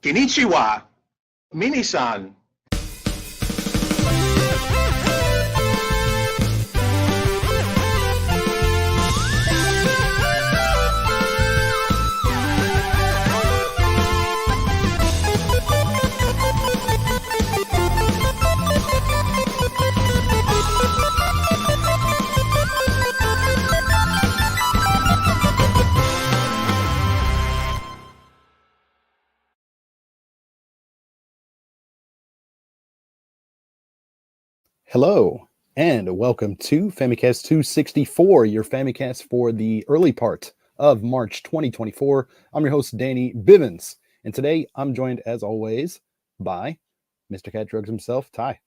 Konnichiwa, Minisan. Hello, and welcome to Famicast 264, your Famicast for the early part of March 2024. I'm your host, Danny Bivens, and today I'm joined, as always, by Mr. Cat Drugs himself, Ty.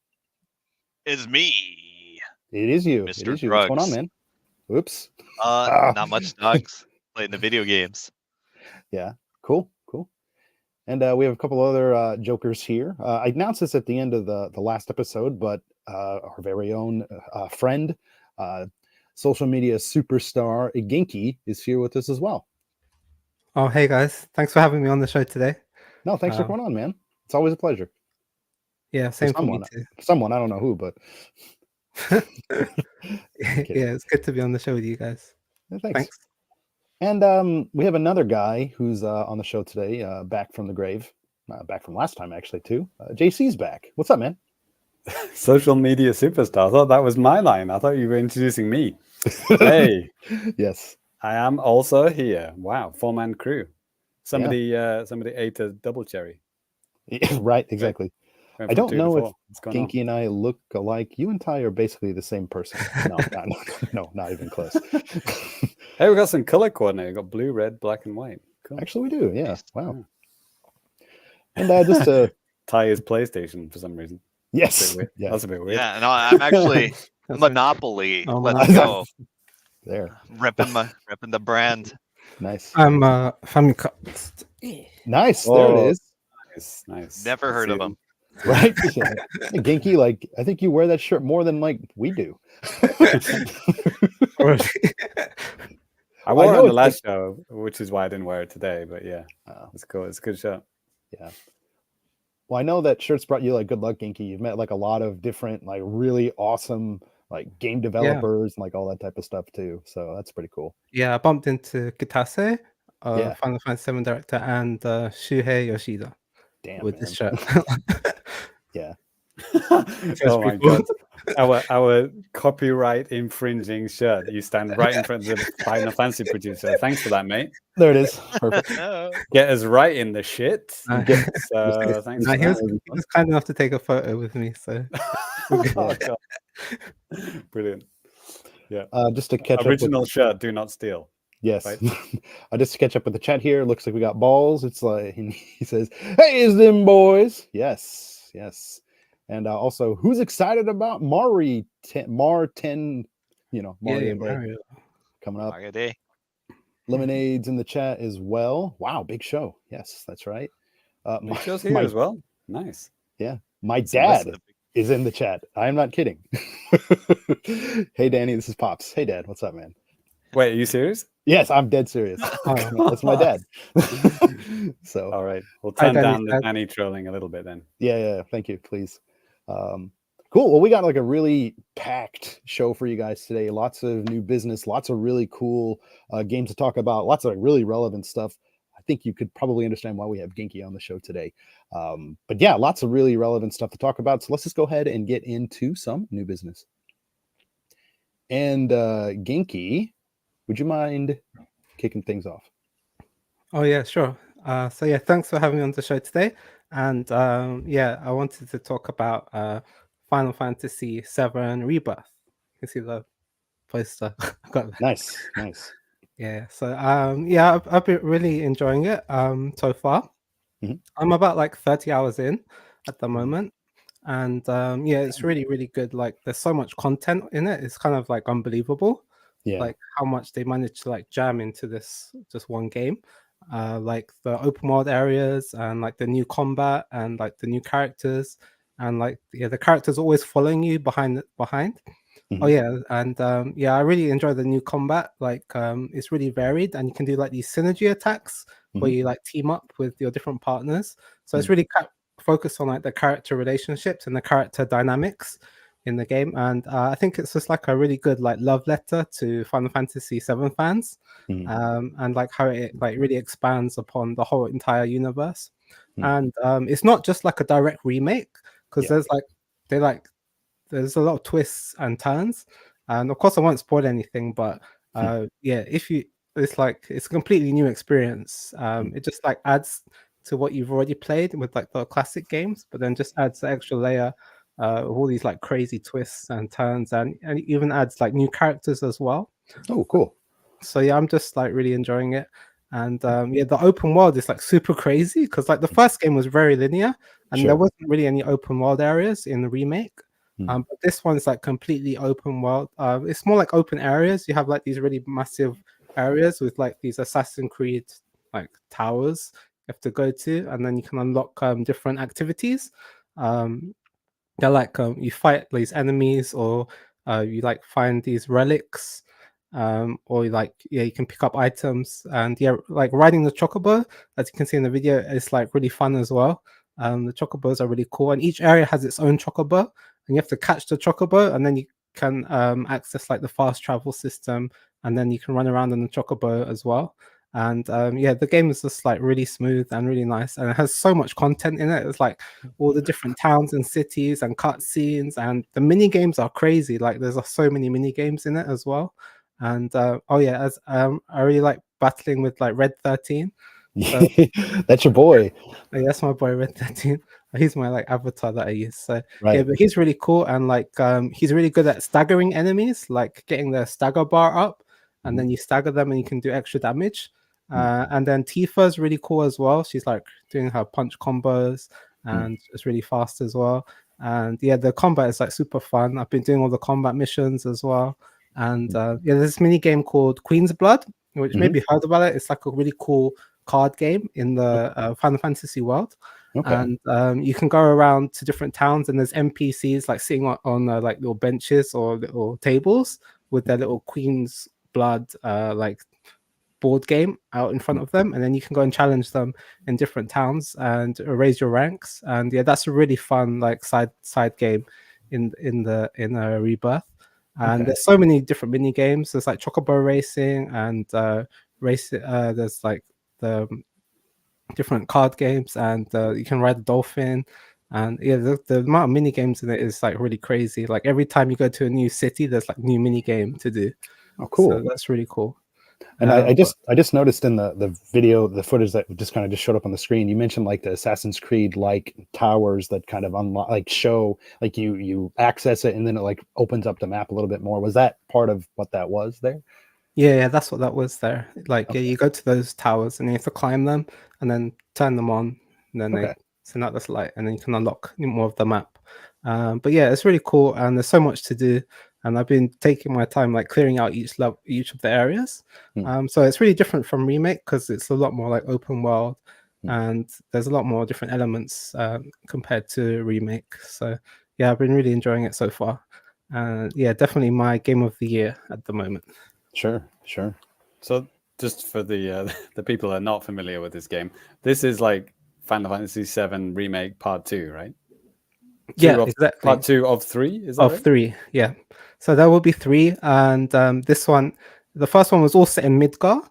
It's me. It is you. Mr. It is you. Drugs. What's going on, man? Whoops. Not much, dogs. Playing the video games. Yeah, cool. And we have a couple other jokers here. I announced this at the end of the last episode, but our very own friend, social media superstar Genki is here with us as well. Oh, hey guys. Thanks for having me on the show today. No, thanks for coming on, man. It's always a pleasure. Yeah, same for me too. Someone, I don't know who, but... Yeah, it's good to be on the show with you guys. Yeah, thanks. And we have another guy who's on the show today, back from the grave. Back from last time, actually, too. JC's back. What's up, man? Social media superstar. I thought that was my line. I thought you were introducing me. Hey. Yes. I am also here. Wow. 4-man crew. Somebody ate a double cherry. Right, exactly. I don't know if Genki and I look alike. You and Ty are basically the same person. No, not even close. Hey, we got some color coordinating. We got blue, red, black, and white. Cool. Actually, we do. Yeah. Wow. And just to Ty is PlayStation for some reason. Yes. Yeah. That's a bit weird. Yeah, no, I'm actually Monopoly. Oh, Let's go. There. Ripping the brand. Nice. I'm Famicast. Nice. There it is. Nice. Never heard of them. Right? Yeah. Hey, Genki, like, I think you wear that shirt more than like we do. I wore it on the last show, which is why I didn't wear it today. But yeah, it's cool. It's a good show. Yeah. Well, I know that shirts brought you like good luck, Genki. You've met like a lot of different, like really awesome, like game developers and like all that type of stuff too. So that's pretty cool. Yeah, I bumped into Kitase, Yeah. Final Fantasy VII director, and Shuhei Yoshida. Damn, with man. this shirt. Yeah. Oh my god. Our copyright infringing shirt. You stand right in front of the Final Fantasy producer. Thanks for that, mate. There it is. Perfect. Get us right in the shit. Thanks. He was kind enough to take a photo with me, so oh, brilliant. Yeah. Just to catch original up shirt, do not steal. Yes. Right? Just to catch up with the chat here. Looks like we got balls. It's like he says, "Hey, is them boys?" Yes. And also, who's excited about Mar 10? Mario Day coming up. Mario Day. Lemonade's in the chat as well. Wow, big show. Yes, that's right. Big show's here as well. Nice. Yeah, my dad is in the chat. I am not kidding. Hey, Danny, this is Pops. Hey, Dad, what's up, man? Wait, are you serious? Yes, I'm dead serious. That's my dad. So, all right, we'll turn down the Danny trolling a little bit then. Yeah. Thank you, please. Cool. Well, we got like a really packed show for you guys today. Lots of new business, lots of really cool games to talk about, lots of really relevant stuff. I think you could probably understand why we have Genki on the show today. But yeah, lots of really relevant stuff to talk about. So let's just go ahead and get into some new business. And Genki, would you mind kicking things off? Oh yeah, sure. So yeah, thanks for having me on the show today. And yeah, I wanted to talk about Final Fantasy VII Rebirth. You can see the poster. Got that. Nice. Yeah. So yeah, I've been really enjoying it so far. Mm-hmm. I'm about like 30 hours in at the moment. And yeah, it's really, really good. Like there's so much content in it. It's kind of like unbelievable. Yeah. Like how much they managed to like jam into this just one game. Like the open world areas and like the new combat and like the new characters and like the characters always following you behind. Oh yeah, and yeah, I really enjoy the new combat. Like, it's really varied, and you can do like these synergy attacks where you like team up with your different partners. So it's really focused on like the character relationships and the character dynamics in the game. And I think it's just like a really good like love letter to Final Fantasy VII fans, and like how it like really expands upon the whole entire universe. And it's not just like a direct remake, because there's a lot of twists and turns, and of course I won't spoil anything, but yeah, if you it's like it's a completely new experience. It just like adds to what you've already played with like the classic games, but then just adds the extra layer of all these like crazy twists and turns, and even adds like new characters as well. Oh, cool. So yeah, I'm just like really enjoying it. And yeah, the open world is like super crazy, because like the first game was very linear, and there wasn't really any open world areas in the remake. But this one's like completely open world. It's more like open areas. You have like these really massive areas with like these Assassin's Creed like towers you have to go to, and then you can unlock different activities. They're like you fight these enemies, or you like find these relics, or like yeah, you can pick up items. And yeah, like riding the chocobo, as you can see in the video, is like really fun as well. The chocobos are really cool, and each area has its own chocobo, and you have to catch the chocobo, and then you can access like the fast travel system, and then you can run around on the chocobo as well. And yeah, the game is just like really smooth and really nice, and it has so much content in it. It's like all the different towns and cities and cutscenes, and the mini games are crazy. Like there's so many mini games in it as well. And oh yeah, as I really like battling with like Red 13. So, that's your boy. yeah, that's my boy Red 13. He's my like avatar that I use. So Right. yeah, but he's really cool, and like he's really good at staggering enemies, like getting the stagger bar up, and then you stagger them and you can do extra damage. And then Tifa's really cool as well. She's like doing her punch combos, and it's really fast as well. And yeah, the combat is like super fun. I've been doing all the combat missions as well. And yeah, there's this mini game called Queen's Blood, which maybe you heard about it. It's like a really cool card game in the Final Fantasy world. And you can go around to different towns, and there's NPCs like sitting on like little benches or little tables with their little Queen's Blood like board game out in front of them, and then you can go and challenge them in different towns and raise your ranks. And yeah, that's a really fun like side game in Rebirth. And there's so many different mini games. There's like chocobo racing and there's like the different card games, and you can ride the dolphin. And yeah, the amount of mini games in it is like really crazy. Like every time you go to a new city, there's like new mini game to do. Oh, cool. So that's really cool. And I just noticed in the video, the footage that just kind of just showed up on the screen, you mentioned like the Assassin's Creed like towers that kind of unlock, like show, like you access it and then it like opens up the map a little bit more. Was that part of what that was there? Yeah, that's what that was there. Like yeah, you go to those towers and you have to climb them and then turn them on, and then they send out this light, and then you can unlock more of the map. But yeah, it's really cool, and there's so much to do. And I've been taking my time like clearing out each of the areas. So it's really different from Remake, because it's a lot more like open world, and there's a lot more different elements compared to Remake. So yeah, I've been really enjoying it so far. Yeah, definitely my game of the year at the moment. Sure. So just for the people that are not familiar with this game, this is like Final Fantasy VII Remake Part 2, right? Exactly. Part 2 of 3, is that of right? 3, yeah. So there will be 3, and this one, the first one was all set in Midgar,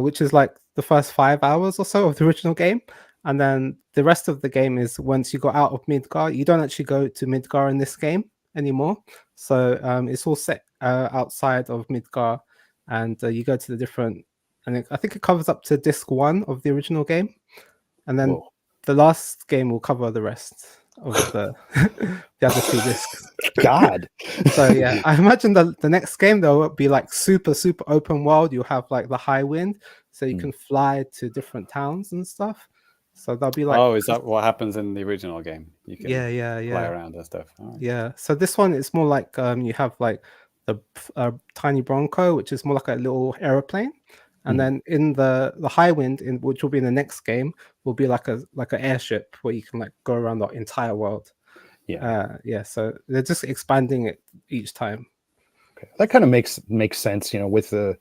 which is like the first 5 hours or so of the original game, and then the rest of the game is once you go out of Midgar. You don't actually go to Midgar in this game anymore, so it's all set outside of Midgar, and you go to the different, and I think it covers up to disc 1 of the original game, and then the last game will cover the rest of the other 2 discs. God. So yeah, I imagine the next game though will be like super open world. You'll have like the high wind, so you can fly to different towns and stuff. So they'll be like, oh, is that what happens in the original game? You can fly around and stuff. Right. Yeah. So this one is more like you have like the tiny Bronco, which is more like a little aeroplane. And then in the high wind, which will be in the next game, will be like an airship where you can like go around the entire world. Yeah. So they're just expanding it each time. That kind of makes sense, with the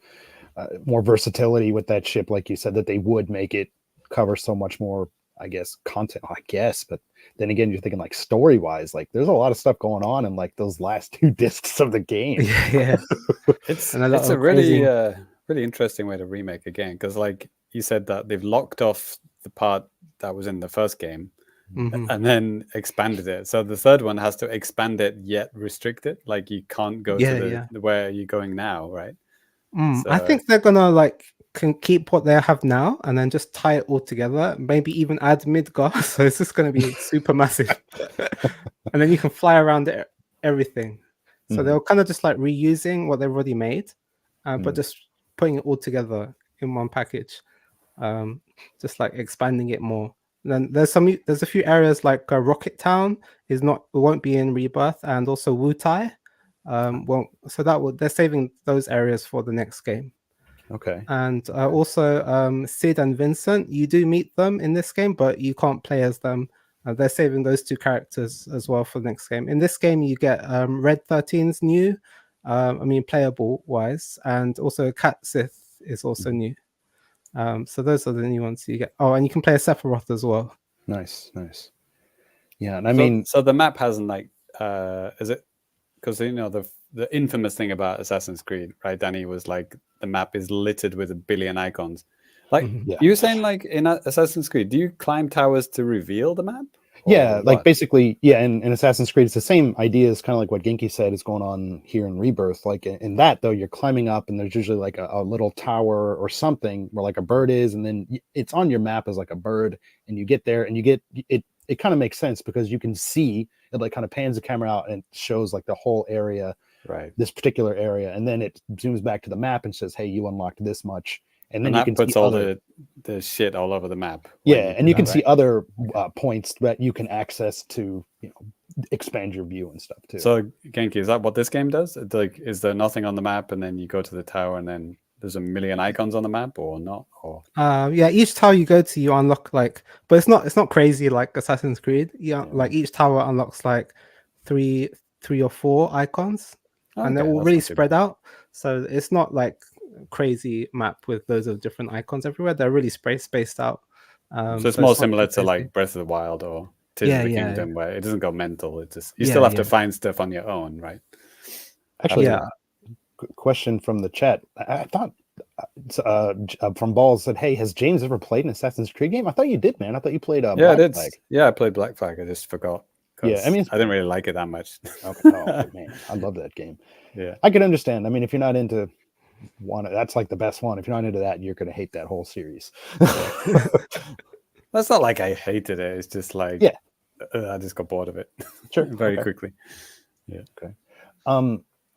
more versatility with that ship, like you said, that they would make it cover so much more, I guess, content. I guess, but then again, you're thinking like story wise, like there's a lot of stuff going on in like those last 2 discs of the game. Yeah. It's And a lot it's a of really crazy- really interesting way to remake a game, because like you said that they've locked off the part that was in the first game Mhm. and then expanded it. So the third one has to expand it yet restrict it. Like you can't go Yeah, to the where you're going now, right? I So- think they're gonna like can keep what they have now and then just tie it all together. Maybe even add Midgar, so it's just gonna be super massive. And then you can fly around everything. So Mhm. they're kind of just like reusing what they've already made, but just putting it all together in one package. Just like expanding it more. And then there's a few areas like Rocket Town won't be in Rebirth, and also Wutai. They're saving those areas for the next game. Okay. And also Sid and Vincent, you do meet them in this game, but you can't play as them. They're saving those 2 characters as well for the next game. In this game, you get Red 13's new, playable wise, and also Cat Sith is also new. So those are the new ones you get. Oh, and you can play a Sephiroth as well. Nice. Yeah, and so the map hasn't like is it, because the infamous thing about Assassin's Creed, right, Danny, was like the map is littered with a billion icons. Like Yeah. you were saying, like in Assassin's Creed, do you climb towers to reveal the map? Yeah, Or like what? basically, yeah, in Assassin's Creed, it's the same idea as kind of like what Genki said is going on here in Rebirth. Like in that, though, you're climbing up and there's usually like a little tower or something where like a bird is, and then it's on your map as like a bird, and you get there and you get it. It kind of makes sense because you can see it, like kind of pans the camera out and shows like the whole area, Right. this particular area, and then it zooms back to the map and says, "Hey, you unlocked this much." And then And you that can puts see all other, the shit all over the map. when yeah, do and you that, can see right? other points that you can access to, expand your view and stuff too. So Genki, is that what this game does? Like, is there nothing on the map, and then you go to the tower, and then there's a million icons on the map, or not? Or Each tower you go to, you unlock but it's not crazy like Assassin's Creed. Yeah, like each tower unlocks like three or 4 icons, and they're Okay, all that's really not too spread bad. out. So it's not like crazy map with loads of different icons everywhere. They're really spaced out. So it's more not similar too to like crazy. Breath of the Wild or Tears of the Yeah. Kingdom, where it doesn't go mental. It just you Yeah, still have to yeah. find stuff on your own, right? Actually, Yeah. question from the chat. I thought from Balls said, "Hey, has James ever played an Assassin's Creed game?" I thought you did, man. I thought you played Yeah, I Black did. Flag. Yeah, I played Black Flag. I just forgot. Yeah, I mean, I didn't really like it that much. okay, oh, man, I love that game. Yeah. I can understand. I mean, if you're not into one, that's like the best one. If you're not into that, you're gonna hate that whole series. That's not like I hated it. It's just like, Yeah. I just got bored of it Sure, very okay. quickly.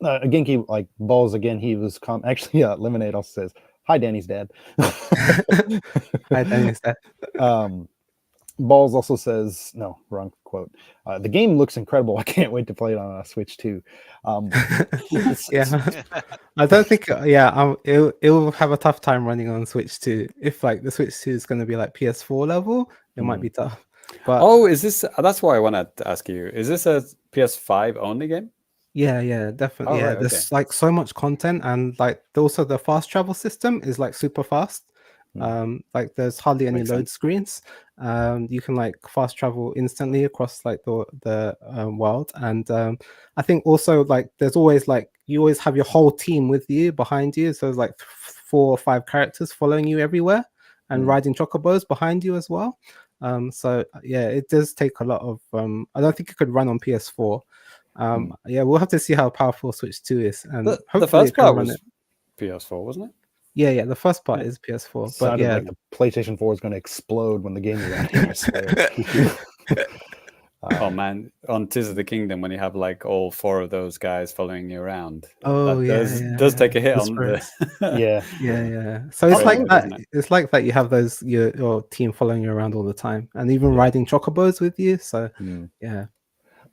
Genki, like Balls again. He was actually. Lemonade also says, "Hi, Danny's dad." Hi, Danny's dad. Balls also says, no, wrong quote. The game looks incredible. I can't wait to play it on a Switch too. Yeah, I don't think. It'll have a tough time running on Switch 2. If like the Switch 2 is going to be like PS4 level, it might be tough. But Is this? That's why I wanted to ask you. Is this a PS5 only game? yeah, definitely. Oh, Yeah, right, there's like so much content, and like also the fast travel system is like super fast. Like there's hardly any Makes load sense. screens. You can like fast travel instantly across like the world, and I think also like there's always like you always have your whole team with you behind you. So there's like 4 or 5 characters following you everywhere, and riding chocobos behind you as well. So yeah, it does take a lot of. I don't think it could run on PS4. Yeah, we'll have to see how powerful Switch 2 is, and The hopefully first it can part run was it. PS4, wasn't it? Yeah, the first part Yeah. is PS4, but Sounded yeah, like the PlayStation 4 is going to explode when the game is out here. I swear. Oh man, on Tears of the Kingdom, when you have like all 4 of those guys following you around, Oh, that does take a hit The on the. Yeah. yeah. So it's Very like good, that. isn't it? It's like that. You have those your team following you around all the time, and even riding chocobos with you. So yeah.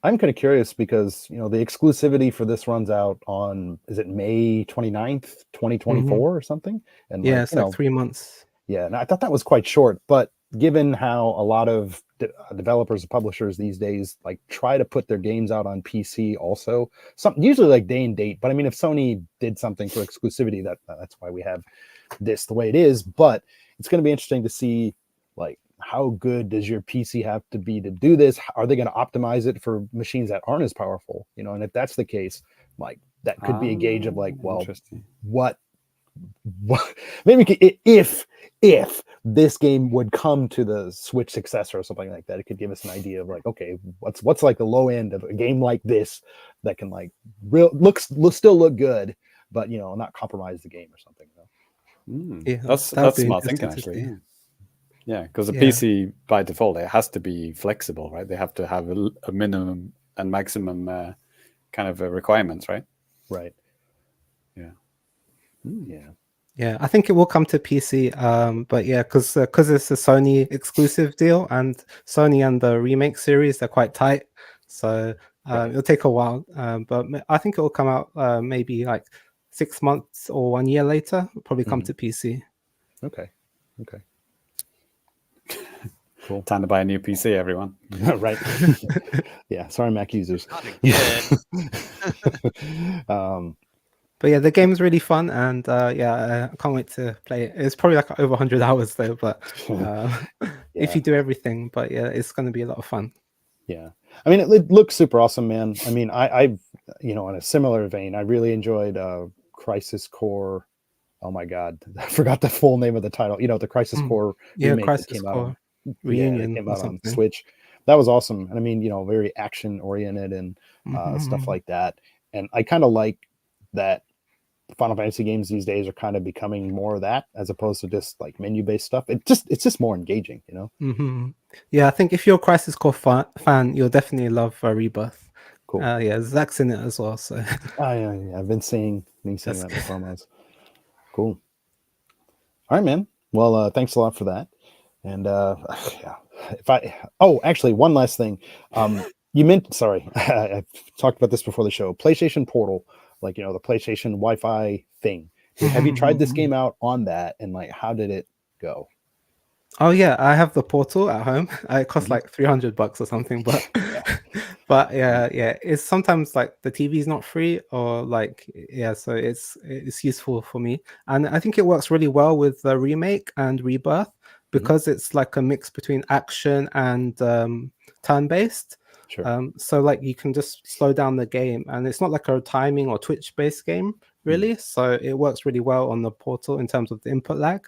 I'm kind of curious because the exclusivity for this runs out on, is it May 29th, 2024 or something? And Yeah, it's like 3 months. yeah, and I thought that was quite short, but given how a lot of developers and publishers these days like try to put their games out on PC also, usually like day and date. But I mean, if Sony did something for exclusivity, that's why we have this the way it is. But it's going to be interesting to see like how good does your PC have to be to do this? Are they going to optimize it for machines that aren't as powerful? You know, and if that's the case, like that could be a gauge of like, well, what maybe if this game would come to the Switch successor or something like that, it could give us an idea of like, okay, what's like the low end of a game like this that can like still look good, but you know, not compromise the game or something. You know? Yeah, that's smart thinking actually. Yeah, because the PC by default it has to be flexible, right? They have to have a minimum and maximum kind of requirements, right? Right. Yeah. Yeah. Yeah, I think it will come to PC, but yeah, because it's a Sony exclusive deal, and Sony and the remake series they're quite tight, so it'll take a while. But I think it will come out maybe like 6 months or 1 year later. It'll probably come to PC. Okay. Cool. Time to buy a new PC, everyone. Right. Yeah. Sorry, Mac users. But yeah, the game is really fun, and I can't wait to play it. It's probably like over 100 hours though, but if you do everything, but yeah, it's going to be a lot of fun. Yeah, I mean, it looks super awesome, man. I mean, I've you know, in a similar vein, I really enjoyed Crisis Core. Oh my God, I forgot the full name of the title. You know, the Crisis Core remake Crisis that came Core out. Reunion it came out on Switch. That was awesome. And I mean, you know, very action oriented and stuff like that. And I kind of like that Final Fantasy games these days are kind of becoming more of that as opposed to just like menu based stuff. It's just more engaging, you know? Yeah, I think if you're a Crisis Core fan, you'll definitely love Rebirth. Cool. Yeah, Zach's in it as well. So yeah, I've been seeing that in the promos. Cool. All right, man. Well, thanks a lot for that. And actually, one last thing. You meant, sorry, I talked about this before the show. PlayStation Portal, like, you know, the PlayStation Wi-Fi thing. Have you tried this game out on that? And like, how did it go? Oh yeah, I have the Portal at home. It costs like $300 or something, but but yeah, it's sometimes like the TV is not free or like so it's useful for me, and I think it works really well with the remake and Rebirth because it's like a mix between action and turn-based. Sure. So like you can just slow down the game, and it's not like a timing or Twitch-based game really. So it works really well on the Portal in terms of the input lag.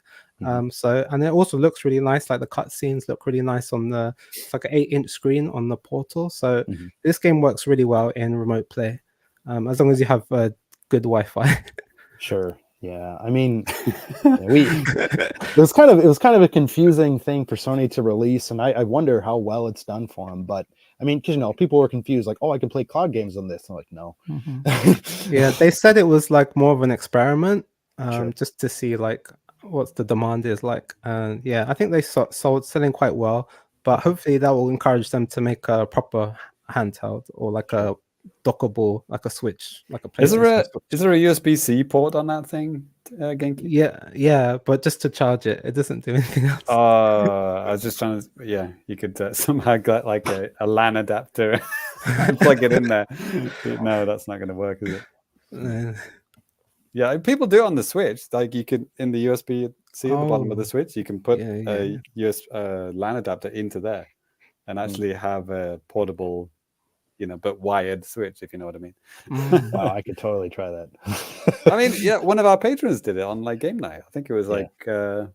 So, and it also looks really nice. Like the cutscenes look really nice on it's like an 8-inch screen on the Portal. So this game works really well in remote play, as long as you have good Wi-Fi. Sure. Yeah. I mean, it was kind of a confusing thing for Sony to release, and I wonder how well it's done for them. But I mean, because you know, people were confused, like, oh, I can play cloud games on this. I'm like, no. Yeah, they said it was like more of an experiment, just to see like what the demand is like. And yeah, I think they selling quite well, but hopefully that will encourage them to make a proper handheld or like a dockable, like a Switch, like a PlayStation. Is there a USB-C port on that thing, Genki? Yeah, but just to charge it, it doesn't do anything else. I was just trying to, you could somehow get like a LAN adapter and plug it in there. No, that's not going to work, is it? Yeah, people do it on the Switch. Like you could, in the USB-C at the bottom of the Switch, you can put a LAN adapter into there and actually have a portable, you know, but wired Switch, if you know what I mean. Wow, I could totally try that. I mean, yeah, one of our patrons did it on like game night. I think it was like for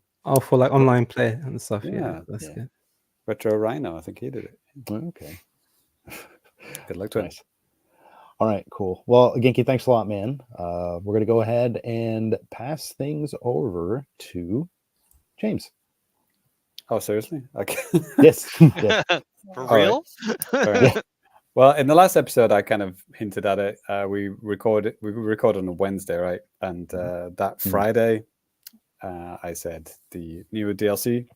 like online play and stuff. Yeah, that's good. Retro Rhino, I think he did it. Okay. Good luck to him. All right, cool. Well, Genki, thanks a lot, man. We're going to go ahead and pass things over to James. Oh, seriously? Okay. Yes. For real? Right. Well, in the last episode, I kind of hinted at it. We record on a Wednesday, right? And that Friday, I said the new DLC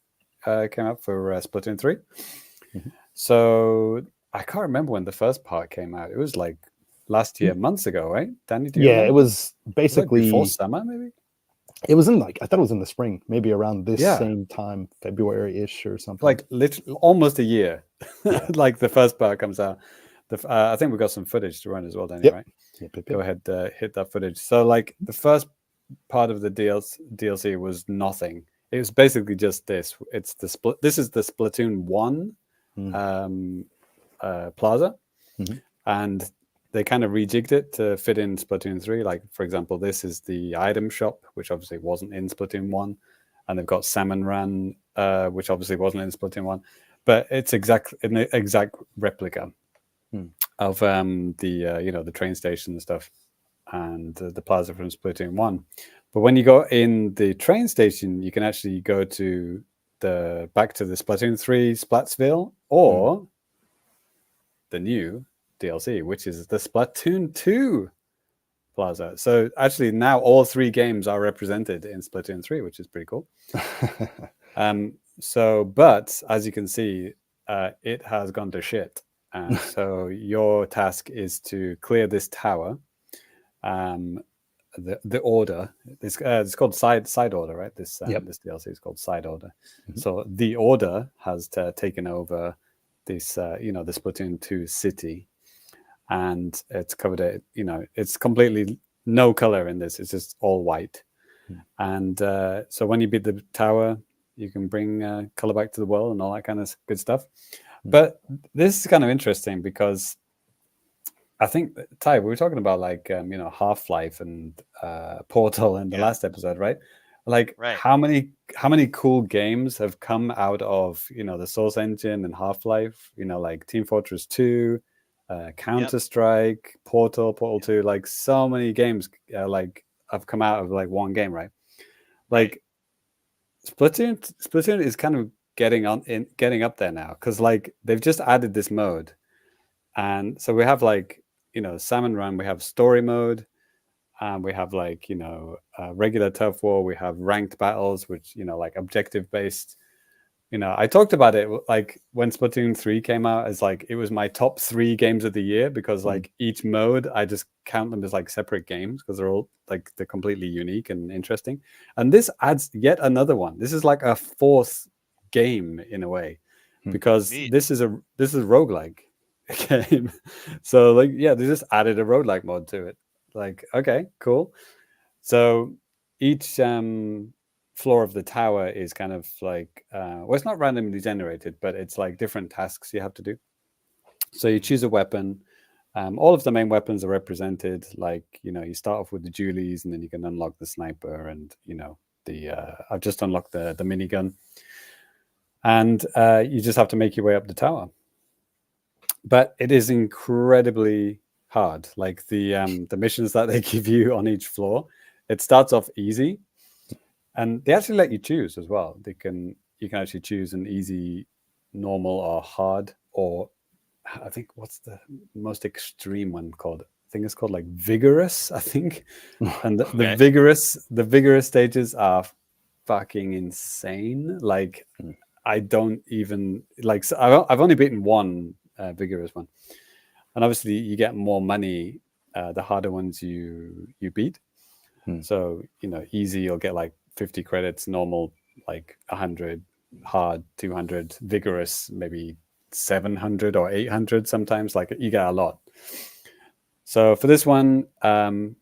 came out for Splatoon 3. So I can't remember when the first part came out. It was like last year, months ago, right? Danny, do you remember? It was basically before summer, maybe. It was in I thought it was in the spring, maybe around this Yeah. same time, February-ish or something. Like literally almost a year. Yeah. Like the first part comes out. I think we got some footage to run as well, Danny, Yep. right? Yep. Go ahead, hit that footage. So like the first part of the DLC was nothing. It was basically just this. It's the split. This is the Splatoon 1 plaza, and they kind of rejigged it to fit in Splatoon 3. Like, for example, this is the item shop, which obviously wasn't in Splatoon 1. And they've got Salmon Run, which obviously wasn't in Splatoon 1. But it's an exact replica of the train station and stuff, and the plaza from Splatoon 1. But when you go in the train station, you can actually go to back to the Splatoon 3 Splatsville or the new DLC, which is the Splatoon 2 plaza. So actually now all 3 games are represented in Splatoon 3, which is pretty cool. But as you can see, it has gone to shit. And so your task is to clear this tower. The order, it's called side order, right? This DLC is called Side Order. So the order has taken over this, the Splatoon 2 city, and it's covered it. It's completely no color in this. It's just all white. And so when you beat the tower, you can bring color back to the world and all that kind of good stuff. But this is kind of interesting because I think, Ty, we were talking about like Half-Life and Portal in the last episode, right? Like how many cool games have come out of the Source engine and Half-Life? Like Team Fortress 2, Counter-Strike, Portal 2. Like so many games like have come out of like one game, right? Like Splatoon is kind of getting up there now because like they've just added this mode, and so we have like Salmon Run, we have story mode, and we have like regular turf war, we have ranked battles, which like objective based. I talked about it like when Splatoon 3 came out as like it was my top 3 games of the year because like each mode I just count them as like separate games because they're all like they're completely unique and interesting. And this adds yet another one. This is like a 4th game in a way because this is a roguelike game. So like they just added a roguelike mode to it. Like, okay, cool. So each floor of the tower is kind of like it's not randomly generated, but it's like different tasks you have to do. So you choose a weapon. All of the main weapons are represented. Like you start off with the dualies, and then you can unlock the sniper, and I've just unlocked the minigun, and you just have to make your way up the tower. But it is incredibly hard. Like the missions that they give you on each floor, it starts off easy. And they actually let you choose as well. You can actually choose an easy, normal, or hard, or I think what's the most extreme one called? I think it's called like vigorous, I think. And the vigorous stages are fucking insane. Like I don't even like. So I've only beaten one vigorous one, and obviously you get more money the harder ones you beat. So easy you'll get like 50 credits, normal like 100, hard 200, vigorous maybe 700 or 800 sometimes. Like you get a lot. So for this one, I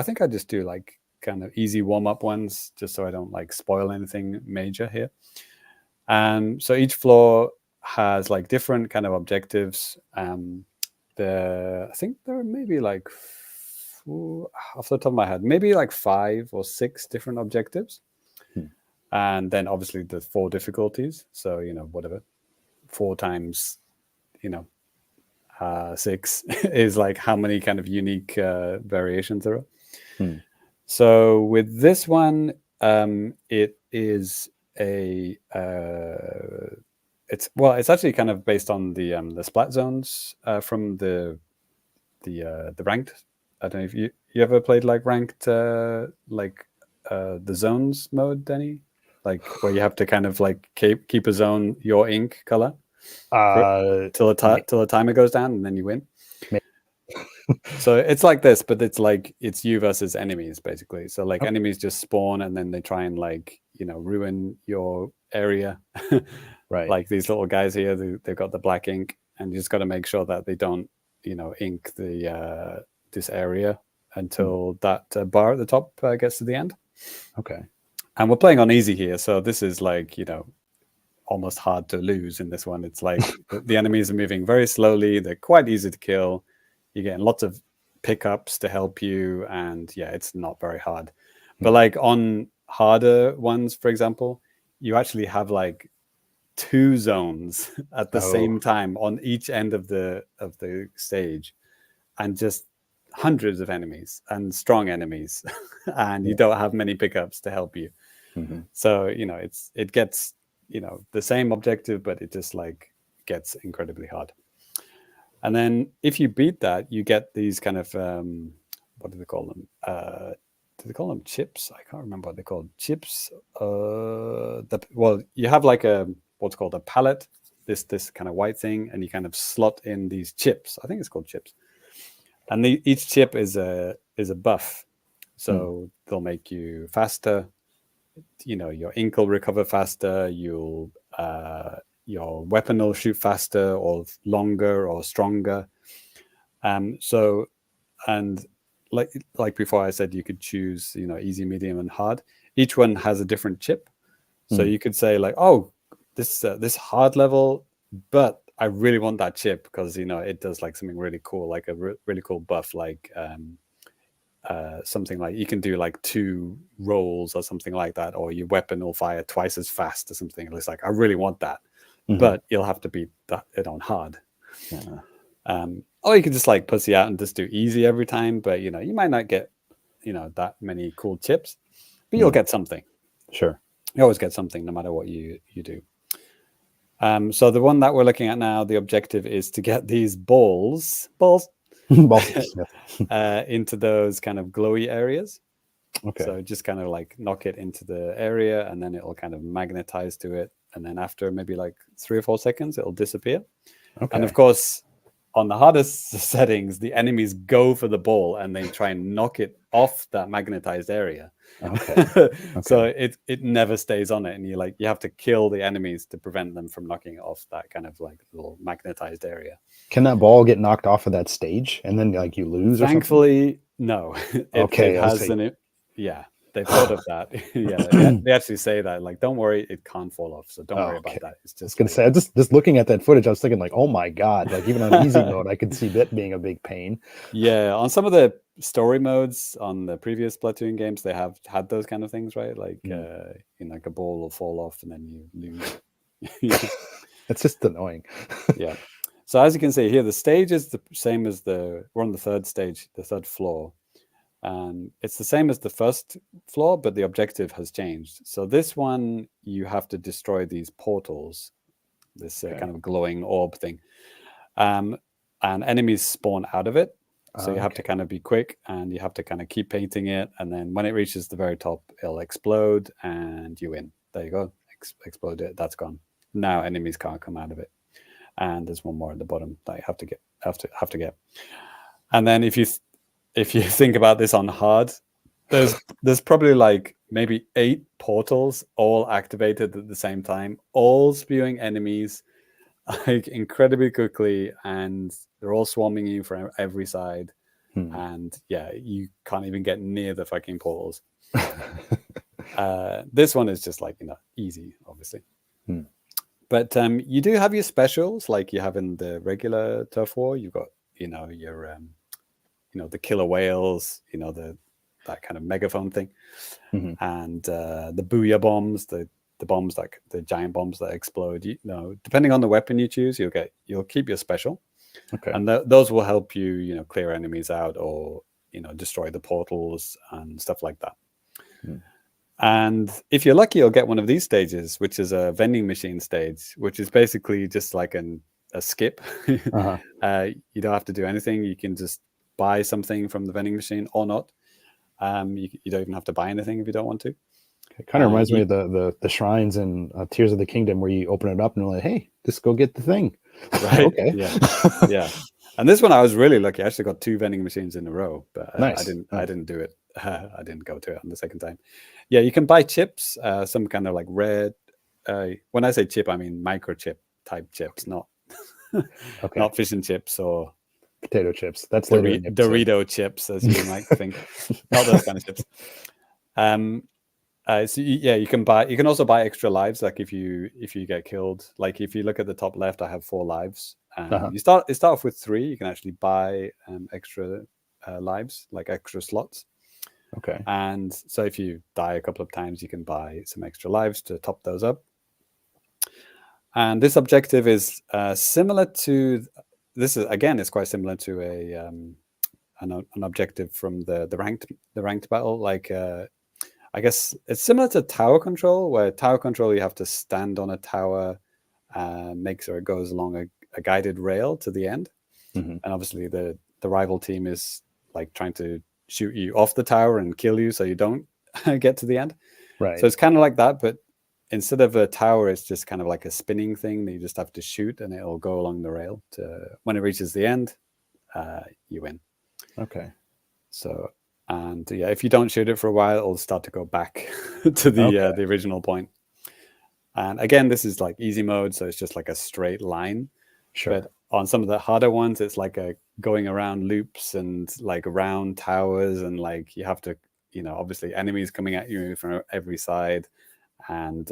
think I just do like kind of easy warm-up ones just so I don't like spoil anything major here. So each floor has like different kind of objectives. I think there are maybe like off the top of my head, maybe like 5 or 6 different objectives. And then obviously the 4 difficulties. So, whatever, 4 times, 6 is like how many kind of unique variations there are. So with this one, it is it's actually kind of based on the splat zones from the ranked. I don't know if you ever played like ranked the zones mode, Denny, like where you have to kind of like keep a zone your ink color till the timer goes down and then you win. So it's like this, but it's like it's you versus enemies basically. So like enemies just spawn and then they try and like, you know, ruin your area. Right. Like these little guys here, they've got the black ink, and you just got to make sure that they don't, you know, ink the this area until that bar at the top gets to the end. Okay. And we're playing on easy here, so this is like, you know, almost hard to lose in this one. It's like the enemies are moving very slowly. They're quite easy to kill. You're getting lots of pickups to help you, and yeah, it's not very hard. But like on harder ones, for example, you actually have like 2 zones at the same time on each end of the stage, and just hundreds of enemies and strong enemies, and you don't have many pickups to help you. So you know, it gets, you know, the same objective, but it just like gets incredibly hard. And then if you beat that, you get these kind of what do they call them? Do they call them chips? I can't remember what they're called. Chips. Well, you have like what's called a pallet, this kind of white thing, and you kind of slot in these chips. I think it's called chips. And each chip is a buff, so they'll make you faster. You know, your ink will recover faster. Your weapon will shoot faster or longer or stronger. So, and like before I said, you could choose, you know, easy, medium, and hard. Each one has a different chip. So you could say like, oh, this hard level, but I really want that chip because, you know, it does like something really cool, like a really cool buff, like something like you can do like 2 rolls or something like that, or your weapon will fire twice as fast or something. It's like, I really want that, but you'll have to beat it on hard. Or you can just like pussy out and just do easy every time, but you know, you might not get, you know, that many cool chips, but you'll get something. Sure. You always get something no matter what you do. So the one that we're looking at now, the objective is to get these balls into those kind of glowy areas. Okay. So just kind of like knock it into the area, and then it'll kind of magnetize to it, and then after maybe like 3 or 4 seconds, it'll disappear. Okay. And of course, on the hardest settings, the enemies go for the ball and they try and knock it off that magnetized area. Okay. So it never stays on it, and you have to kill the enemies to prevent them from knocking it off that kind of like little magnetized area. Can that ball get knocked off of that stage and then like you lose? Thankfully, no. Okay. Yeah, they've thought of that. Yeah, they actually say that, like, don't worry, it can't fall off, so don't worry about that. It's just, I was gonna say, just looking at that footage, I was thinking like, oh my god, like even on easy mode, I could see that being a big pain. Yeah, on some of the story modes on the previous Splatoon games, they have had those kind of things, right? Like, like a ball will fall off and then you lose. It's just annoying. Yeah. So as you can see here, the stage is the same as we're on the 3rd stage, the 3rd floor. It's the same as the 1st floor, but the objective has changed. So this one, you have to destroy these portals, this kind of glowing orb thing. And enemies spawn out of it. So you have to kind of be quick, and you have to kind of keep painting it. And then when it reaches the very top, it'll explode and you win. There you go. Explode it. That's gone. Now enemies can't come out of it. And there's one more at the bottom that you have to get. And then if you think about this on hard, there's probably like maybe 8 portals all activated at the same time, all spewing enemies like incredibly quickly, and they're all swarming you from every side. And yeah, you can't even get near the fucking portals. This one is just like, easy, obviously. But you do have your specials like you have in the regular turf war. You've got, your the killer whales, that kind of megaphone thing, and the booyah bombs, the bombs, like the giant bombs that explode. Depending on the weapon you choose, you'll keep your special. Okay. And those will help you, clear enemies out, or destroy the portals and stuff like that. And if you're lucky, you'll get one of these stages, which is a vending machine stage, which is basically just like a skip. You don't have to do anything. You can just buy something from the vending machine or not. You don't even have to buy anything if you don't want to. It kind of reminds me of the shrines in Tears of the Kingdom, where you open it up and you're like, hey, just go get the thing. Right. Okay. Yeah. And this one I was really lucky. I actually got 2 vending machines in a row, but Nice. I didn't do it. I didn't go to it on the second time. Yeah, you can buy chips, some kind of like red. When I say chip, I mean microchip type chips, not Okay. not fish and chips or Potato chips. That's later in the episode. Dorito chips, as you might think. Not those kind of chips. So you can buy. You can also buy extra lives. Like if you get killed, like if you look at the top left, I have 4 lives. You start off with 3. You can actually buy extra lives, like extra slots. Okay. And so if you die a couple of times, you can buy some extra lives to top those up. And this objective is similar to this. It's quite similar to an objective from the ranked battle. Like I guess it's similar to tower control, where tower control you have to stand on a tower, make sure it goes along a guided rail to the end. And obviously the rival team is like trying to shoot you off the tower and kill you so you don't get to the end. Right. So it's kind of like that, but instead of a tower, it's just kind of like a spinning thing that you just have to shoot and it'll go along the rail to when it reaches the end, you win. Okay. So, and yeah, if you don't shoot it for a while, it'll start to go back to the original point. And again, this is like easy mode, so it's just like a straight line. Sure. But on some of the harder ones, it's like going around loops and like around towers, and like you have to, obviously enemies coming at you from every side, and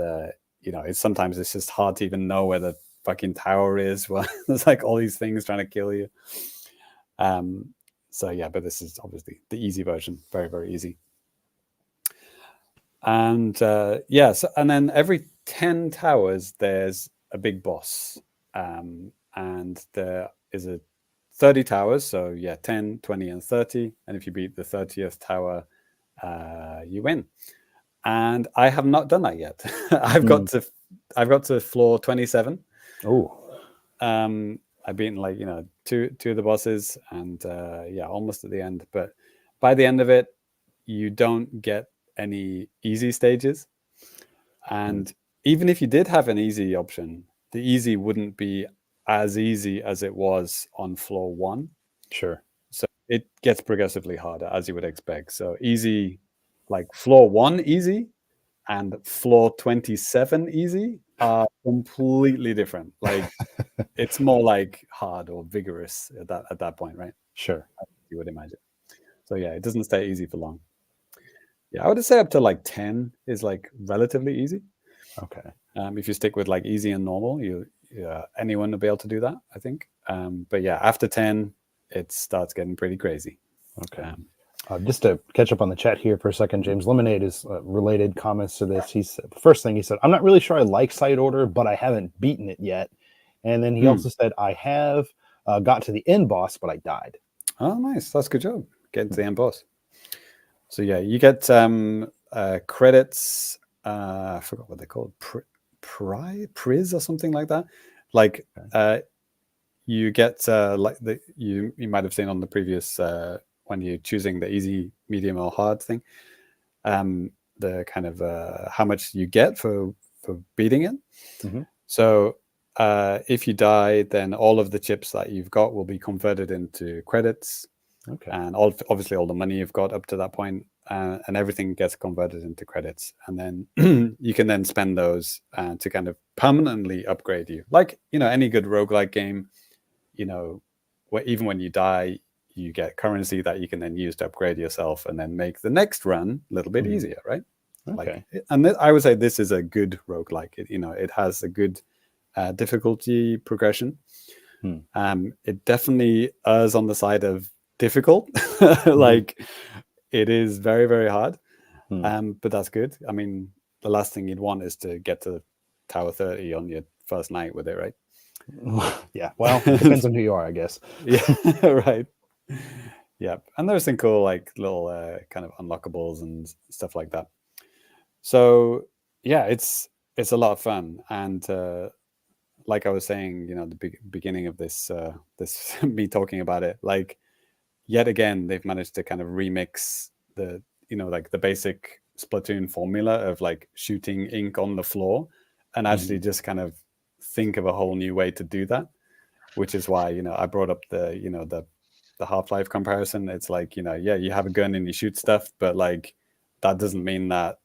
sometimes it's just hard to even know where the fucking tower is. Well, there's like all these things trying to kill you. So yeah, but this is obviously the easy version, very, very easy. And and then every 10 towers there's a big boss, and there is 30 towers, so yeah, 10, 20 and 30, and if you beat the 30th tower, you win. And I have not done that yet. I've got to floor 27. I've beaten like two of the bosses, and almost at the end. But by the end of it, you don't get any easy stages, and even if you did have an easy option, the easy wouldn't be as easy as it was on floor 1. Sure. So it gets progressively harder, as you would expect. So easy, like floor 1 easy and floor 27 easy are completely different. Like it's more like hard or vigorous at that point, right? Sure. You would imagine. So yeah, it doesn't stay easy for long. Yeah, I would say up to like 10 is like relatively easy. Okay. If you stick with like easy and normal, anyone will be able to do that, I think. But yeah, after 10, it starts getting pretty crazy. Okay. Just to catch up on the chat here for a second, James Lemonade is related comments to this. He said, first thing he said, I'm not really sure I like Side Order, but I haven't beaten it yet. And then he also said, I have got to the end boss, but I died. Oh, nice. That's a good job. Getting to the end boss. So yeah, you get credits. I forgot what they're called. Priz or something like that. Like you get you might have seen on the previous when you're choosing the easy, medium, or hard thing, the kind of how much you get for beating it. So if you die, then all of the chips that you've got will be converted into credits. Okay. And obviously all the money you've got up to that point, and everything gets converted into credits. And then you can then spend those to kind of permanently upgrade you. Like, any good roguelike game, even when you die, you get currency that you can then use to upgrade yourself and then make the next run a little bit easier, right? Okay. I would say this is a good roguelike. It has a good difficulty progression. It definitely errs on the side of difficult. Like it is very, very hard. But that's good. I mean, the last thing you'd want is to get to Tower 30 on your first night with it, right? Yeah. Well, it depends on who you are, I guess. Yeah. Right. Yeah. And there's some cool, like little kind of unlockables and stuff like that. So yeah, it's a lot of fun. And like I was saying, the beginning of this me talking about it, like yet again, they've managed to kind of remix the, like the basic Splatoon formula of like shooting ink on the floor and actually just kind of think of a whole new way to do that. which is why I brought up the Half-Life comparison. It's like yeah, you have a gun and you shoot stuff, but like that doesn't mean that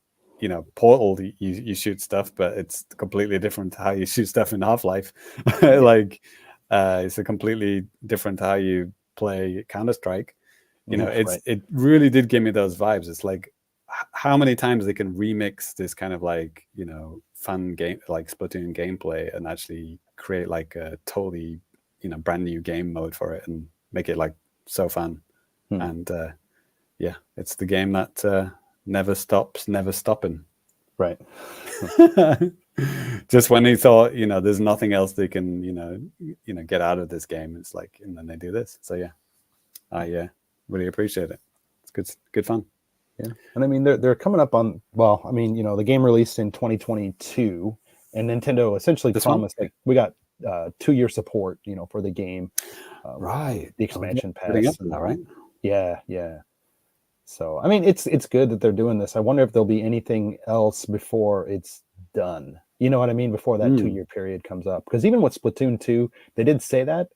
Portal you shoot stuff, but it's completely different to how you shoot stuff in Half-Life. Like it's a completely different how you play Counter-Strike. It really did give me those vibes. It's like how many times they can remix this kind of like fun game like Splatoon gameplay and actually create like a totally brand new game mode for it and make it like so fun. And yeah, it's the game that never stops, never stopping. Right. Just when they thought there's nothing else they can get out of this game, it's like, and then they do this. So yeah, I really appreciate it. It's good fun. Yeah, and I mean they're coming up on, well, I mean the game released in 2022, and Nintendo essentially promised like we got 2-year support for the game, right? The expansion pass, that, right? Yeah. So I mean it's good that they're doing this. I wonder if there'll be anything else before it's done. You know what I mean? Before that 2-year period comes up, because even with Splatoon 2, they did say that,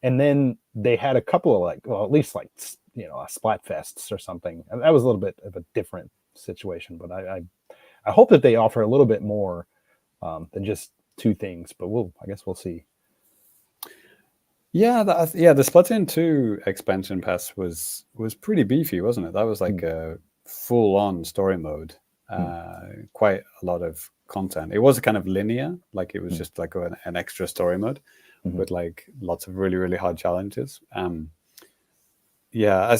and then they had a couple of like, well, at least like Splatfests or something. And that was a little bit of a different situation, but I hope that they offer a little bit more than just 2 things. But I guess we'll see. Yeah, the Splatoon 2 expansion pass was pretty beefy, wasn't it? That was like a full-on story mode, quite a lot of content. It was kind of linear, like it was just like an extra story mode with like lots of really, really hard challenges. Yeah,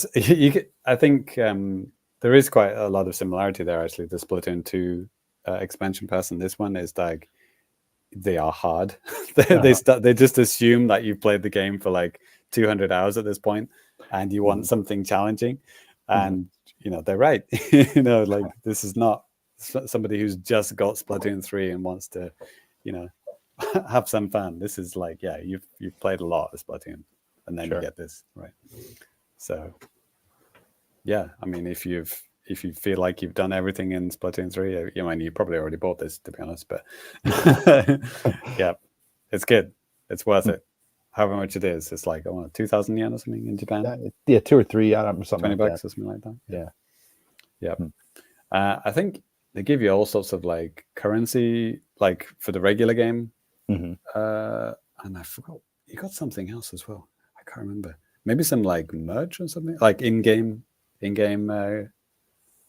I think there is quite a lot of similarity there, actually. The Splatoon 2 expansion pass and this one is like, they are hard. They just assume that you've played the game for like 200 hours at this point and you want something challenging. And, they're right. Like this is not somebody who's just got Splatoon 3 and wants to, have some fun. This is like, yeah, you've played a lot of Splatoon and then you get this, right? So, yeah, I mean, if you feel like you've done everything in Splatoon 3, you probably already bought this, to be honest. But yeah, it's good. It's worth it. However much it is, it's like 2,000 yen or something in Japan. Yeah, 2 or 3, I don't know, something $20 like or something like that. Yeah. I think they give you all sorts of like currency, like for the regular game. And I forgot you got something else as well. I can't remember. Maybe some like merch or something, like in-game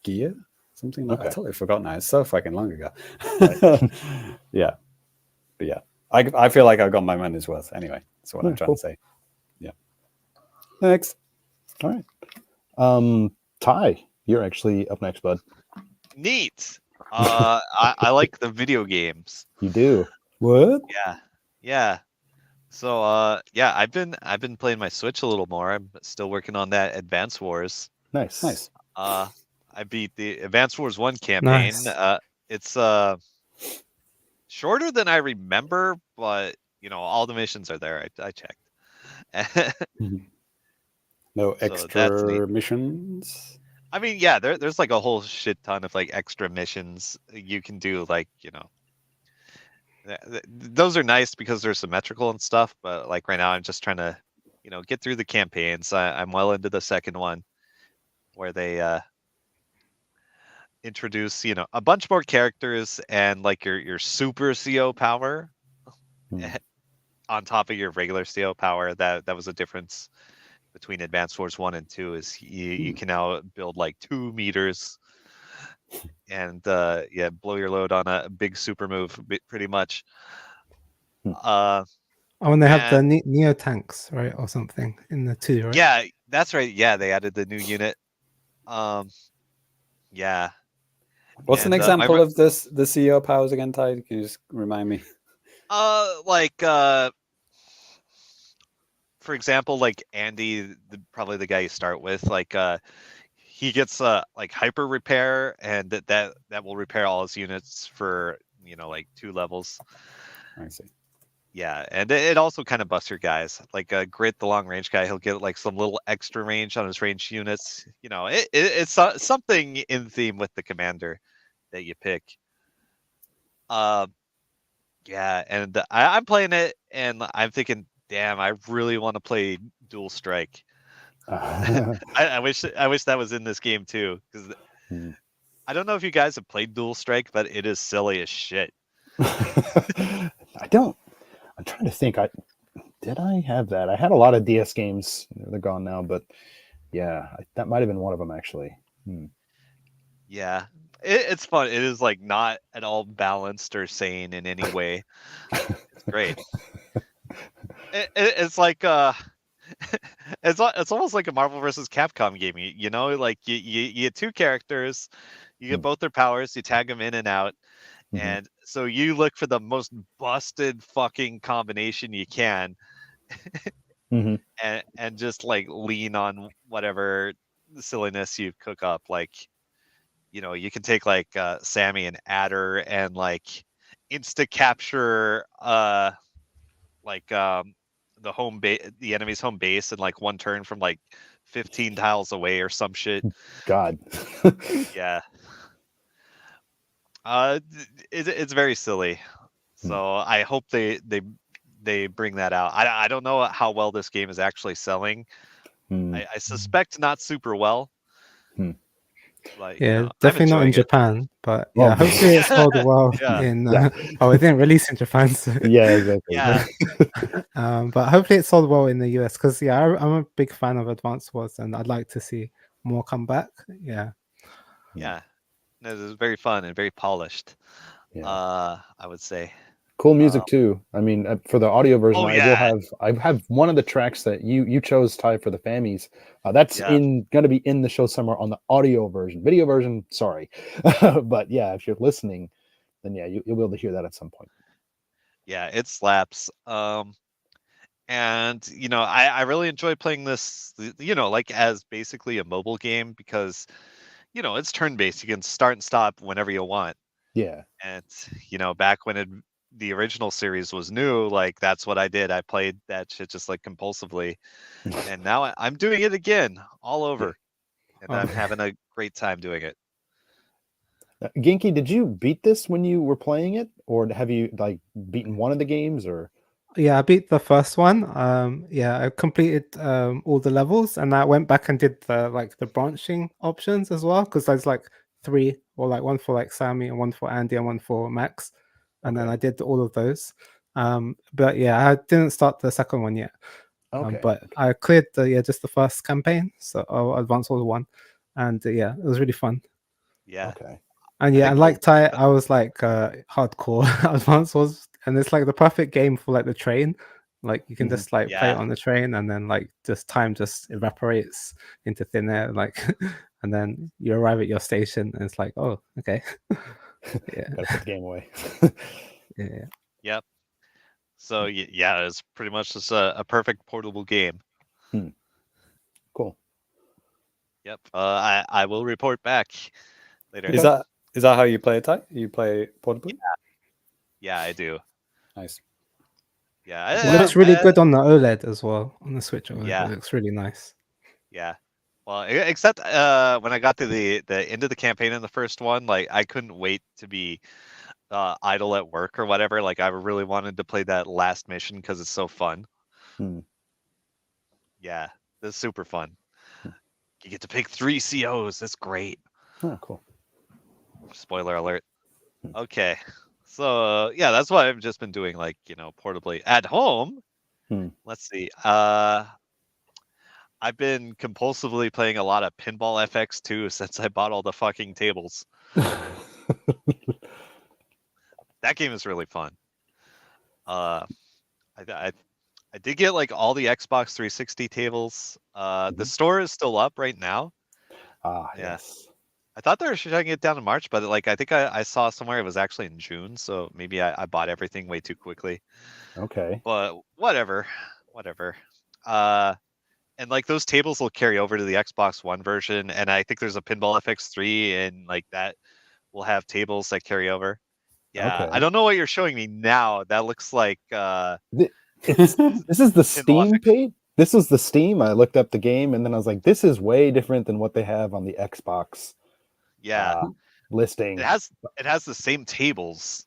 gear, something like that. I totally forgot now. It's so fucking long ago. Yeah, but yeah, I feel like I got my money's worth anyway. That's what I'm trying to say. Yeah. Next. All right. Ty, you're actually up next, bud. Neat. I like the video games. You do? What? Yeah. So yeah, I've been playing my Switch a little more. I'm still working on that Advance Wars. Nice. I beat the Advance Wars 1 campaign. Nice. It's shorter than I remember, but all the missions are there. I checked. No So extra missions. I mean, yeah, there's like a whole shit ton of like extra missions you can do, like those are nice because they're symmetrical and stuff, but like right now I'm just trying to get through the campaigns. I'm well into the second one where they introduce a bunch more characters and like your super CO power on top of your regular CO power. That was a difference between Advanced Wars 1 and 2 is you can now build like 2 meters and blow your load on a big super move pretty much. And they have the Neo tanks, right, or something in the 2, right? Yeah, that's right. Yeah, they added the new unit. Yeah. What's an example of the CEO powers again, Ty? Can you just remind me? For example, like Andy, probably the guy you start with, like he gets like hyper repair, and that will repair all his units for like 2 levels. I see. Yeah, and it also kind of busts your guys. Like Grit, the long range guy, he'll get like some little extra range on his ranged units. It's something in theme with the commander that you pick. Yeah, and I'm playing it, and I'm thinking, damn, I really want to play Dual Strike. Hmm. I wish that was in this game too, because I don't know if you guys have played Dual Strike, but it is silly as shit. I don't. I'm trying to think. Did I have that? I had a lot of DS games. They're gone now, but yeah, that might have been one of them actually. Yeah, it's fun. It is like not at all balanced or sane in any way. It's great. It's like it's almost like a Marvel versus Capcom game. You know, like you get two characters, you get both their powers, you tag them in and out, and so you look for the most busted fucking combination you can, and just like lean on whatever silliness you cook up. Like, you know, you can take like Sammy and Adder and like insta capture like the enemy's home base in like one turn from like 15 tiles away or some shit. God. Yeah. It's very silly. So I hope they bring that out. I don't know how well this game is actually selling. I suspect not super well. Like, Yeah, you know, I'm definitely not in enjoying it. Japan, but yeah, hopefully it's sold well Yeah. in. Oh, it didn't release in Japan, so Yeah, exactly. Yeah. but hopefully it's sold well in the US because I'm a big fan of Advance Wars, and I'd like to see more come back. Yeah. Yeah. No, this is very fun and very polished. Yeah. I would say. Cool music too. I mean, for the audio version, Oh, I yeah. have one of the tracks that you chose, Ty, for the Fammies. That's Yeah. gonna be in the show somewhere on the audio version. Video version, sorry, but yeah, if you're listening, then yeah, you'll be able to hear that at some point. Yeah, it slaps. And you know, I really enjoy playing this, you know, like as basically a mobile game because, you know, it's turn-based. You can start and stop whenever you want. Yeah. And you know, back when the original series was new, like that's what I did. I played that shit just like compulsively, and now I'm doing it again, all over, and I'm having a great time doing it. Genki, did you beat this when you were playing it, or have you like beaten one of the games, or? Yeah, I beat the first one. Yeah, I completed all the levels, and I went back and did the branching options as well because there's like 3, or like one for like Sammy and one for Andy and one for Max, and then I did all of those. But yeah, I didn't start the second one yet. But I cleared just the first campaign, so Advance Wars 1, and yeah, it was really fun. Yeah. Okay. And yeah, and like Ty, I was like hardcore Advance Wars, and it's like the perfect game for like the train. Like you can just like play it on the train, and then like just time just evaporates into thin air, like, and then you arrive at your station, and it's like, oh, okay, yeah, Gotta put the game away. yeah. Yep. So yeah, it's pretty much just a perfect portable game. Cool. Yep. I will report back later. Is that how you play it, Ty? You play portably? Yeah, I do. Nice. Yeah, It looks really good on the OLED as well, on the Switch OLED. Yeah. It looks really nice. Yeah. Well, except when I got to the end of the campaign in the first one, like I couldn't wait to be idle at work or whatever. Like I really wanted to play that last mission because it's so fun. Yeah, it's super fun. You get to pick 3 COs. That's great. Oh, cool. Spoiler alert. Okay. So yeah, that's what I've just been doing, like, you know, portably at home. Let's see. I've been compulsively playing a lot of Pinball FX2 since I bought all the fucking tables. That game is really fun. I did get like all the Xbox 360 tables. The store is still up right now. Yes. I thought they were shutting it down in March, but like I think I saw somewhere it was actually in June, so maybe I bought everything way too quickly. Okay. But whatever. And like those tables will carry over to the Xbox One version, and I think there's a Pinball FX3, and like that will have tables that carry over. Yeah, I don't know what you're showing me now. That looks like this is the Steam page. This was the Steam. I looked up the game, and then I was like, "This is way different than what they have on the Xbox." Yeah, listing. It has the same tables.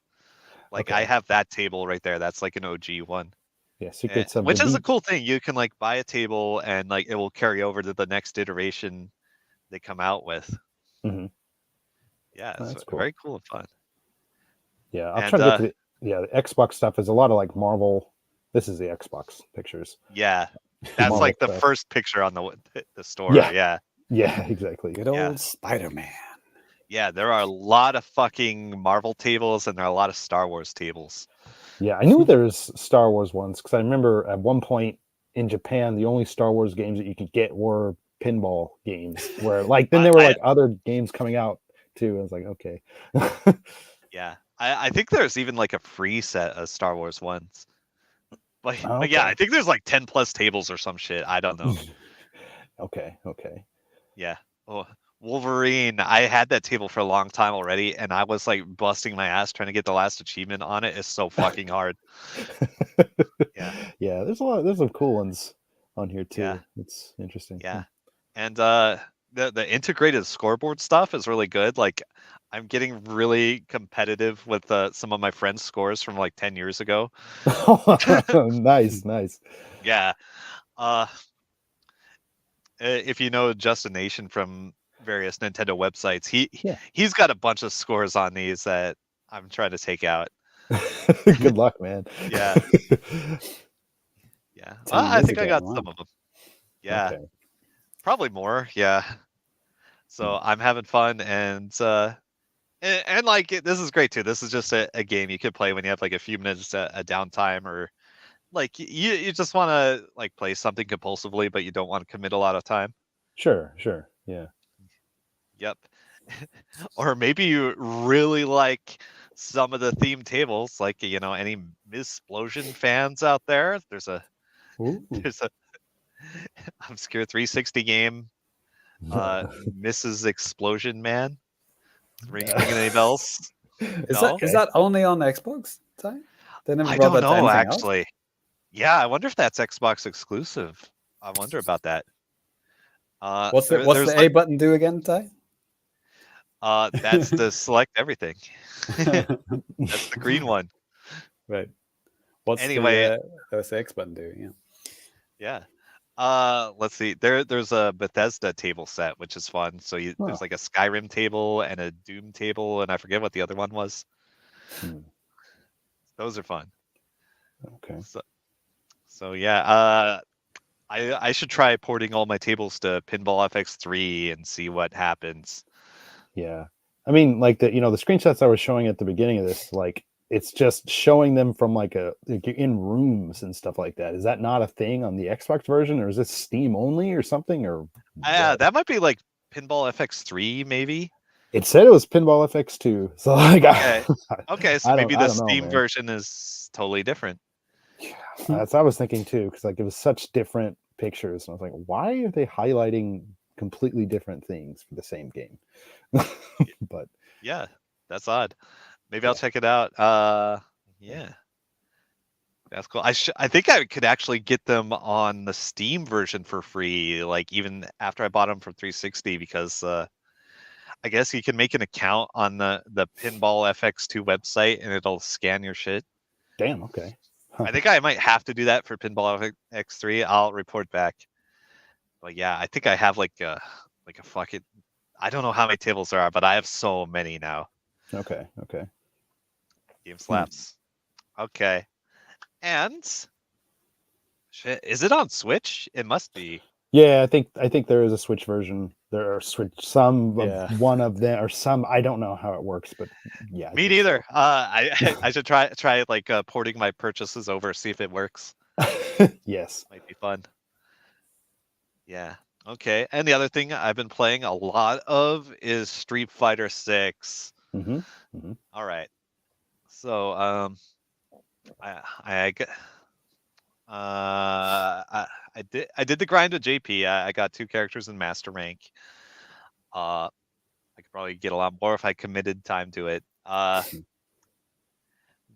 Like I have that table right there. That's like an OG one. Yeah, secrets of which the is a deep. cool thing. You can like buy a table and like it will carry over to the next iteration they come out with. Mhm. Yeah, Oh, it's that's cool. very cool and fun. Yeah, I'm And trying to get to the Xbox stuff. Is a lot of like Marvel. This is the Xbox pictures. yeah, that's Marvel like the stuff. first picture on the store. Yeah. Yeah. Yeah, exactly. Good Yeah. old Spider-Man. Yeah, there are a lot of fucking Marvel tables and there are a lot of Star Wars tables. Yeah, I knew there's Star Wars ones because I remember at one point in Japan, the only Star Wars games that you could get were pinball games. Where like then there were like other games coming out too. I was like, okay. Yeah, I think there's even like a free set of Star Wars ones. But Oh, but yeah, okay. I think there's like 10 plus tables or some shit. I don't know. Okay. Yeah. Oh, Wolverine. I had that table for a long time already, and I was like busting my ass trying to get the last achievement on it. It's so fucking hard. Yeah. Yeah, there's some cool ones on here too. Yeah. It's interesting. Yeah. And the integrated scoreboard stuff is really good. Like I'm getting really competitive with some of my friends' scores from like 10 years ago. Nice. Yeah. If you know Justin Nation from various Nintendo websites, he's got a bunch of scores on these that I'm trying to take out. Good luck, man. Yeah. Yeah. I think I got some of them. Yeah. Okay. Probably more. Yeah. So I'm having fun and like this is great too. This is just a game you could play when you have like a few minutes a downtime or like you just want to like play something compulsively, but you don't want to commit a lot of time. Sure. Yeah. Yep. Or maybe you really like some of the theme tables, like any Missplosion fans out there. There's a obscure 360 game, Mrs. Explosion Man. Ringing any bells? Is that only on Xbox? They never I brought don't that to know anything actually. else? Yeah, I wonder if that's Xbox exclusive. I wonder about that. What's the A button do again, Ty? That's to select everything. That's the green one. Right. What's the X button do? Yeah. Let's see. There's a Bethesda table set, which is fun. So there's like a Skyrim table and a Doom table, and I forget what the other one was. Those are fun. Okay. So yeah, I should try porting all my tables to Pinball FX3 and see what happens. Yeah. I mean, like the screenshots I was showing at the beginning of this, like it's just showing them from like in rooms and stuff like that. Is that not a thing on the Xbox version, or is this Steam only or something? Or that might be like Pinball FX3 maybe. It said it was Pinball FX2, so like okay, so maybe the Steam version is totally different. Yeah, that's what I was thinking too, because like it was such different pictures, and I was like, why are they highlighting completely different things for the same game? But yeah, that's odd. Maybe I'll check it out. Yeah, that's cool. I think I could actually get them on the Steam version for free, like even after I bought them from 360, because I guess you can make an account on the Pinball FX2 website and it'll scan your shit. Damn. Okay. I think I might have to do that for Pinball FX3. I'll report back. But yeah, I think I have like a fucking. I don't know how many tables there are, but I have so many now. Okay. Game slaps. Okay. And shit, is it on Switch? It must be. Yeah, I think there is a Switch version. There are one of them, or some. I don't know how it works, but yeah. Me neither. So. I should try like porting my purchases over, see if it works. Yes, might be fun. Yeah. Okay. And the other thing I've been playing a lot of is Street Fighter 6. All right. So I did the grind with JP. I got 2 characters in master rank. I could probably get a lot more if I committed time to it.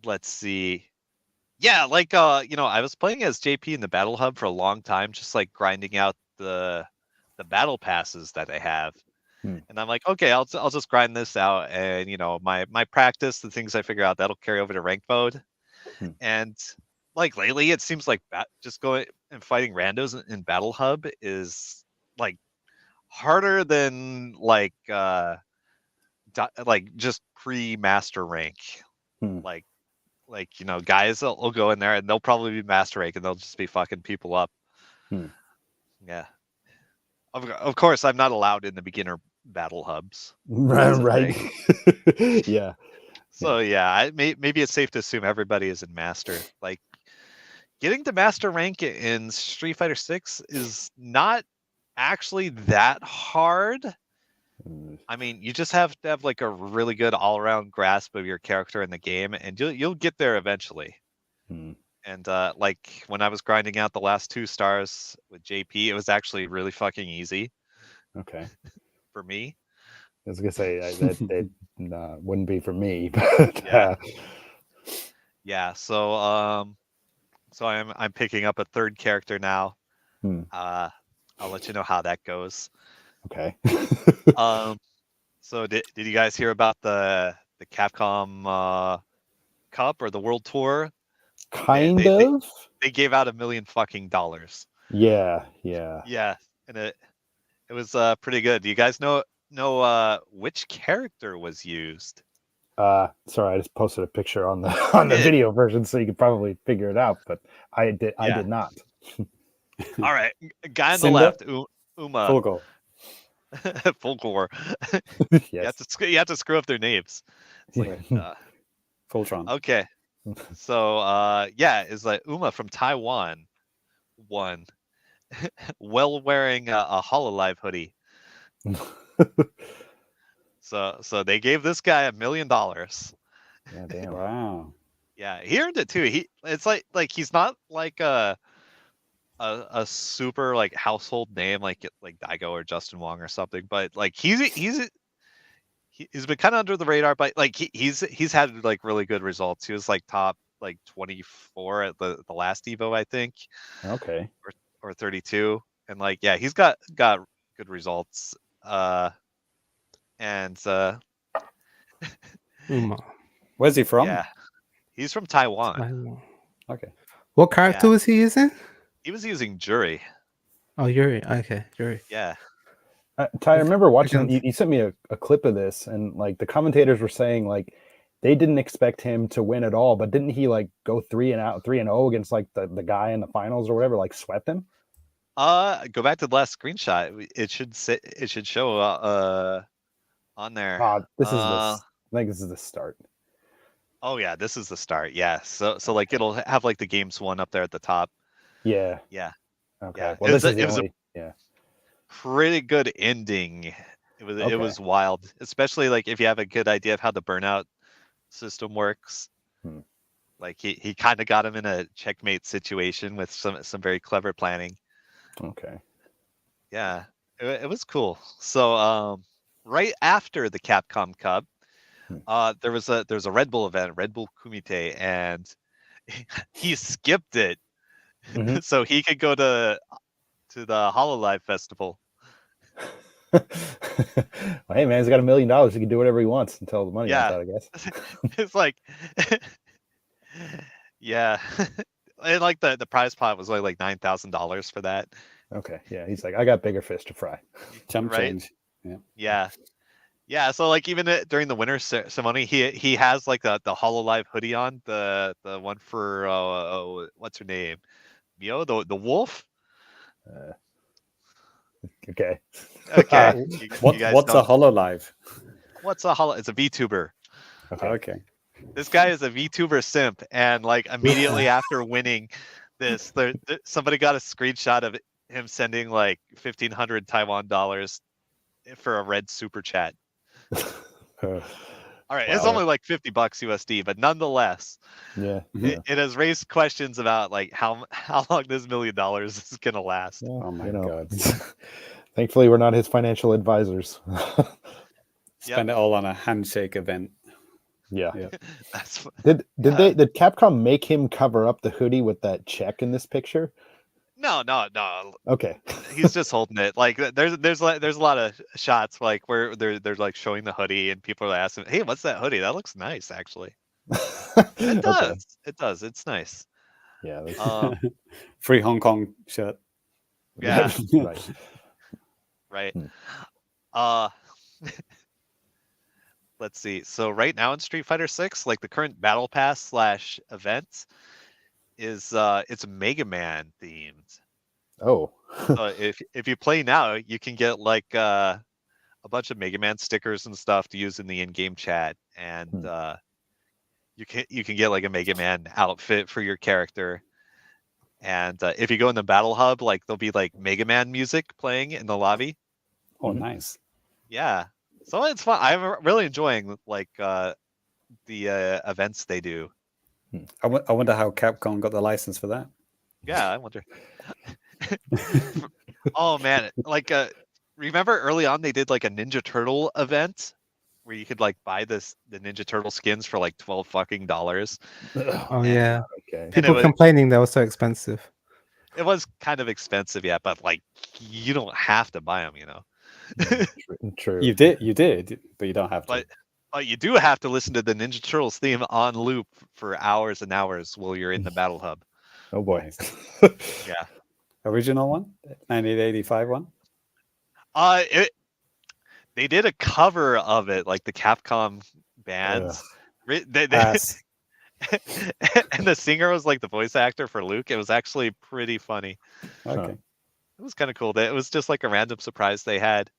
Let's see. Yeah, like I was playing as JP in the Battle Hub for a long time, just like grinding out the battle passes that they have. And I'm like, okay, I'll just grind this out, and my practice, the things I figure out, that'll carry over to ranked mode. And like lately it seems like just going and fighting randos in Battle Hub is like harder than like just pre-master rank. Like guys will go in there and they'll probably be master rank and they'll just be fucking people up. Yeah. Of course, I'm not allowed in the beginner battle hubs. Right. Yeah. So yeah, maybe it's safe to assume everybody is in master. Like getting to master rank in Street Fighter 6 is not actually that hard. I mean, you just have to have like a really good all-around grasp of your character in the game, and you'll get there eventually. And like when I was grinding out the last 2 stars with JP, it was actually really fucking easy. Okay. For me. I was gonna say that wouldn't be for me, but yeah. So I'm picking up a 3rd character now. I'll let you know how that goes. Okay. So did you guys hear about the Capcom Cup or the World Tour? Kind of. They gave out $1 million fucking dollars. Yeah. Yeah, and it was pretty good. Do you guys know which character was used? Sorry, I just posted a picture on the video version, so you could probably figure it out. But I did not. All right, guy on the Simba? left, Uma. Fulgo. Fulgor. Yes. You have to screw up their names. It's like, Fultron. okay. So it's like Uma from Taiwan won while wearing a HoloLive hoodie. So they gave this guy $1 million. Yeah, damn. Wow. Yeah, he earned it too. It's like he's not like a super like household name like Daigo or Justin Wong or something, but like he's been kind of under the radar, but like he's had like really good results. He was like top like 24 at the last Evo, I think. Okay. Or 32, and like he's got good results. Where's he from? Yeah, he's from Taiwan. Okay. What character was he using? He was using Jury. Oh, Yuri. Okay, Yuri. Yeah. Ty, I remember watching. You sent me a clip of this, and like the commentators were saying, like they didn't expect him to win at all, but didn't he like go 3-0 against like the guy in the finals or whatever, like swept him? Go back to the last screenshot. It should show on there. I think this is the start. Oh yeah, this is the start. Yeah. So like it'll have like the games one up there at the top. Yeah. Yeah. Okay. Yeah. Well, it was a pretty good ending. It was wild, especially like if you have a good idea of how the burnout system works. Like he kind of got him in a checkmate situation with some very clever planning. Okay. Yeah, it was cool. So right after the Capcom Cup, there was a Red Bull event, Red Bull Kumite, and he skipped it so he could go to the HoloLive Festival. Well, hey man, he's got $1 million. He can do whatever he wants until the money runs out, I guess. It's like, yeah, and like the prize pot was only like $9,000 for that. Okay, yeah, he's like, I got bigger fish to fry. Chump change. Yeah. So like even during the winner ceremony, he has like the HoloLive hoodie on, the one for what's her name, Mio, the wolf. Okay. Okay. What's a HoloLive? What's a holo? It's a VTuber. Okay. This guy is a VTuber simp, and like immediately after winning this, somebody got a screenshot of him sending like 1,500 Taiwan dollars for a red super chat. All right, it's only like $50 USD, but nonetheless, it has raised questions about like how long this $1 million is gonna last. Well, oh my god! Thankfully, we're not his financial advisors. Spend it all on a handshake event. Yeah. Did Capcom make him cover up the hoodie with that check in this picture? No. Okay. He's just holding it. Like there's a lot of shots like where they're like showing the hoodie and people are asking, "Hey, what's that hoodie? That looks nice, actually." It does. Okay. It does. It's nice. Yeah. Free Hong Kong shirt. Yeah. Right. Right. Hmm. Let's see. So right now in Street Fighter 6, like the current battle pass / event is it's Mega Man themed. Oh. So if you play now, you can get like a bunch of Mega Man stickers and stuff to use in the in-game chat, and you can get like a Mega Man outfit for your character. And if you go in the battle hub, like there'll be like Mega Man music playing in the lobby. Oh, nice. Yeah, so it's fun. I'm really enjoying like the events they do. I wonder how Capcom got the license for that. Yeah, I wonder. Oh man, like remember early on they did like a Ninja Turtle event where you could like buy the Ninja Turtle skins for like $12 Oh yeah. Okay. People was- complaining they were so expensive. It was kind of expensive, yeah, but like you don't have to buy them, you know. True. You did, but you don't have to. But you do have to listen to the Ninja Turtles theme on loop for hours and hours while you're in the battle hub. Oh boy. Nice. Yeah. Original one, 1985 one. They did a cover of it, like the Capcom bands. Ass. And the singer was like the voice actor for Luke. It was actually pretty funny. Okay. It was kind of cool. It was just like a random surprise they had.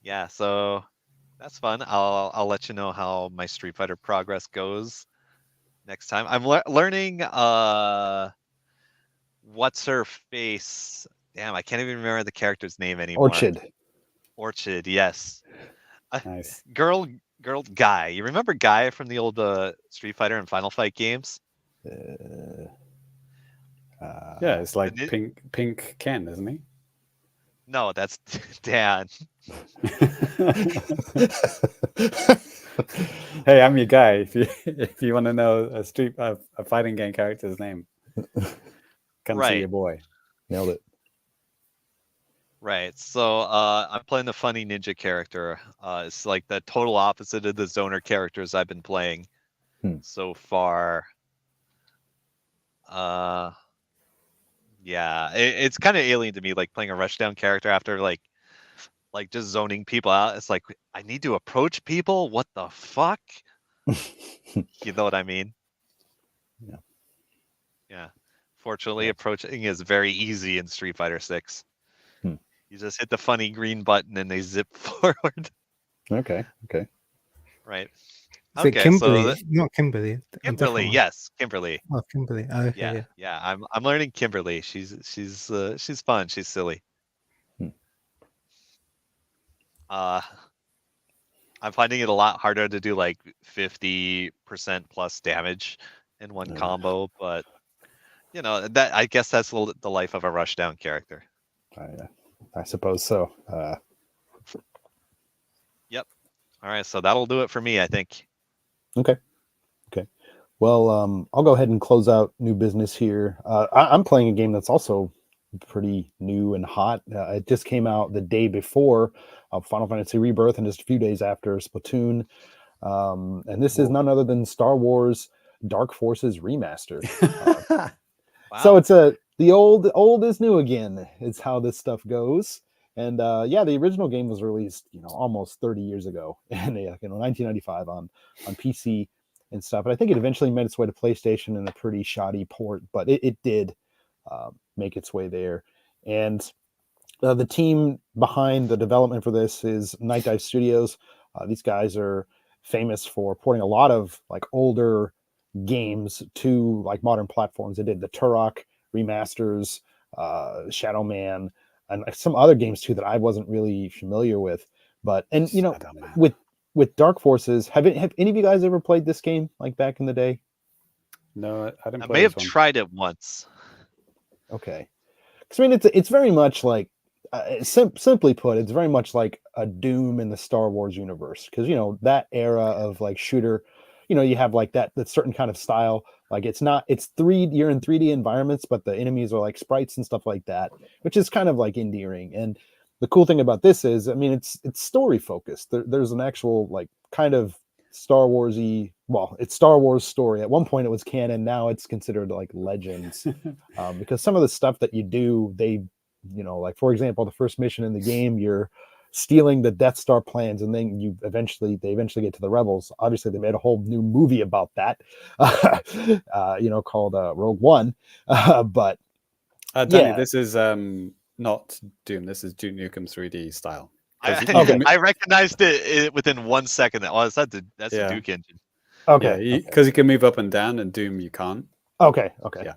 Yeah, so that's fun. I'll let you know how my Street Fighter progress goes next time. I'm learning what's her face. Damn, I can't even remember the character's name anymore. Orchid, yes. Nice. Girl Guy. You remember Guy from the old Street Fighter and Final Fight games? Yeah, it's like Pink Ken, isn't he? No, that's Dan. Hey, I'm your guy. If you want to know a fighting game character's name, come see your boy. Nailed it. Right. So I'm playing the funny ninja character. It's like the total opposite of the zoner characters I've been playing so far. Yeah, it's kind of alien to me, like playing a rushdown character after like just zoning people out. It's like I need to approach people. What the fuck? You know what I mean? Yeah. Yeah. Fortunately, approaching is very easy in Street Fighter 6. You just hit the funny green button and they zip forward. Okay. Right. Is it Kimberly? Not Kimberly. Kimberly, yes, Kimberly. Oh, Kimberly. Oh, okay, yeah. I'm learning Kimberly. She's fun. She's silly. I'm finding it a lot harder to do like 50% plus damage in one combo, but you know that I guess that's the life of a rushdown character. I suppose so. Yep. All right, so that'll do it for me, I think. Okay. Well, I'll go ahead and close out new business here. I'm playing a game that's also pretty new and hot. It just came out the day before Final Fantasy Rebirth and just a few days after Splatoon. And this is none other than Star Wars Dark Forces Remaster. Wow. So it's the old is new again. It's how this stuff goes. And the original game was released, almost 30 years ago, in 1995 on PC and stuff. And I think it eventually made its way to PlayStation in a pretty shoddy port, but it did make its way there. And the team behind the development for this is Night Dive Studios. These guys are famous for porting a lot of like older games to like modern platforms. They did the Turok remasters, Shadow Man, and some other games too that I wasn't really familiar with. But with Dark Forces, have any of you guys ever played this game like back in the day? No, I didn't. I may have tried it once. Okay, because I mean it's very much like simply put, it's very much like a Doom in the Star Wars universe, because that era of like shooter, you have like that certain kind of style. Like you're in 3D environments, but the enemies are like sprites and stuff like that, which is kind of like endearing. And the cool thing about this is, I mean, it's story focused. There's an actual like kind of Star Warsy. Well, it's Star Wars story. At one point it was canon. Now it's considered like Legends, because some of the stuff that you do, they, like for example, the first mission in the game, you're stealing the Death Star plans, and then they eventually get to the Rebels. Obviously, they made a whole new movie about that, called Rogue One. But Danny, this is not Doom. This is Duke Nukem 3D style. I recognized it within 1 second. Oh, that's a Duke engine. Okay, because you can move up and down, and Doom you can't. Okay. Yeah.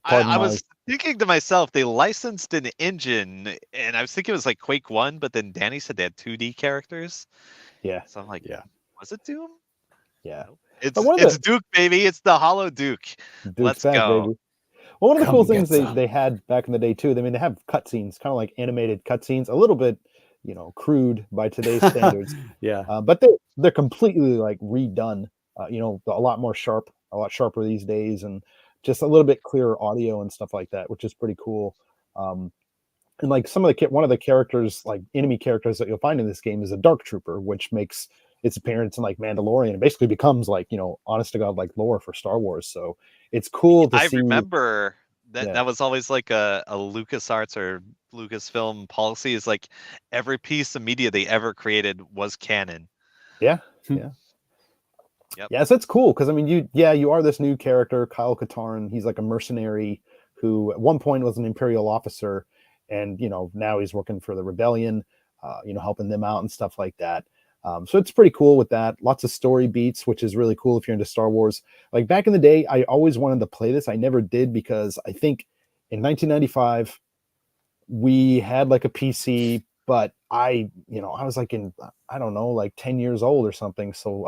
I was thinking to myself, they licensed an engine, and I was thinking it was like Quake 1, but then Danny said they had 2D characters. Yeah. So I'm like, was it Doom? Yeah. It's Duke, baby. It's the Hollow Duke. Let's go. Baby. Well, one of the cool things they had back in the day too, they have cutscenes, kind of like animated cutscenes, a little bit, crude by today's standards. Yeah. But they're completely like redone, a lot sharper these days, and just a little bit clearer audio and stuff like that, which is pretty cool. And like one of the characters, like enemy characters that you'll find in this game is a Dark Trooper, which makes its appearance in like Mandalorian. It basically becomes like, honest to God, like lore for Star Wars. So it's cool to see. I remember that was always like a LucasArts or Lucasfilm policy, is like every piece of media they ever created was canon. Yeah. Yep. Yeah, so it's cool because I mean, you are this new character, Kyle Katarn. He's like a mercenary who at one point was an Imperial officer, and now he's working for the Rebellion, helping them out and stuff like that. So it's pretty cool with that. Lots of story beats, which is really cool if you're into Star Wars. Like back in the day, I always wanted to play this. I never did because I think in 1995 we had like a PC, but I was like I don't know, like 10 years old or something. So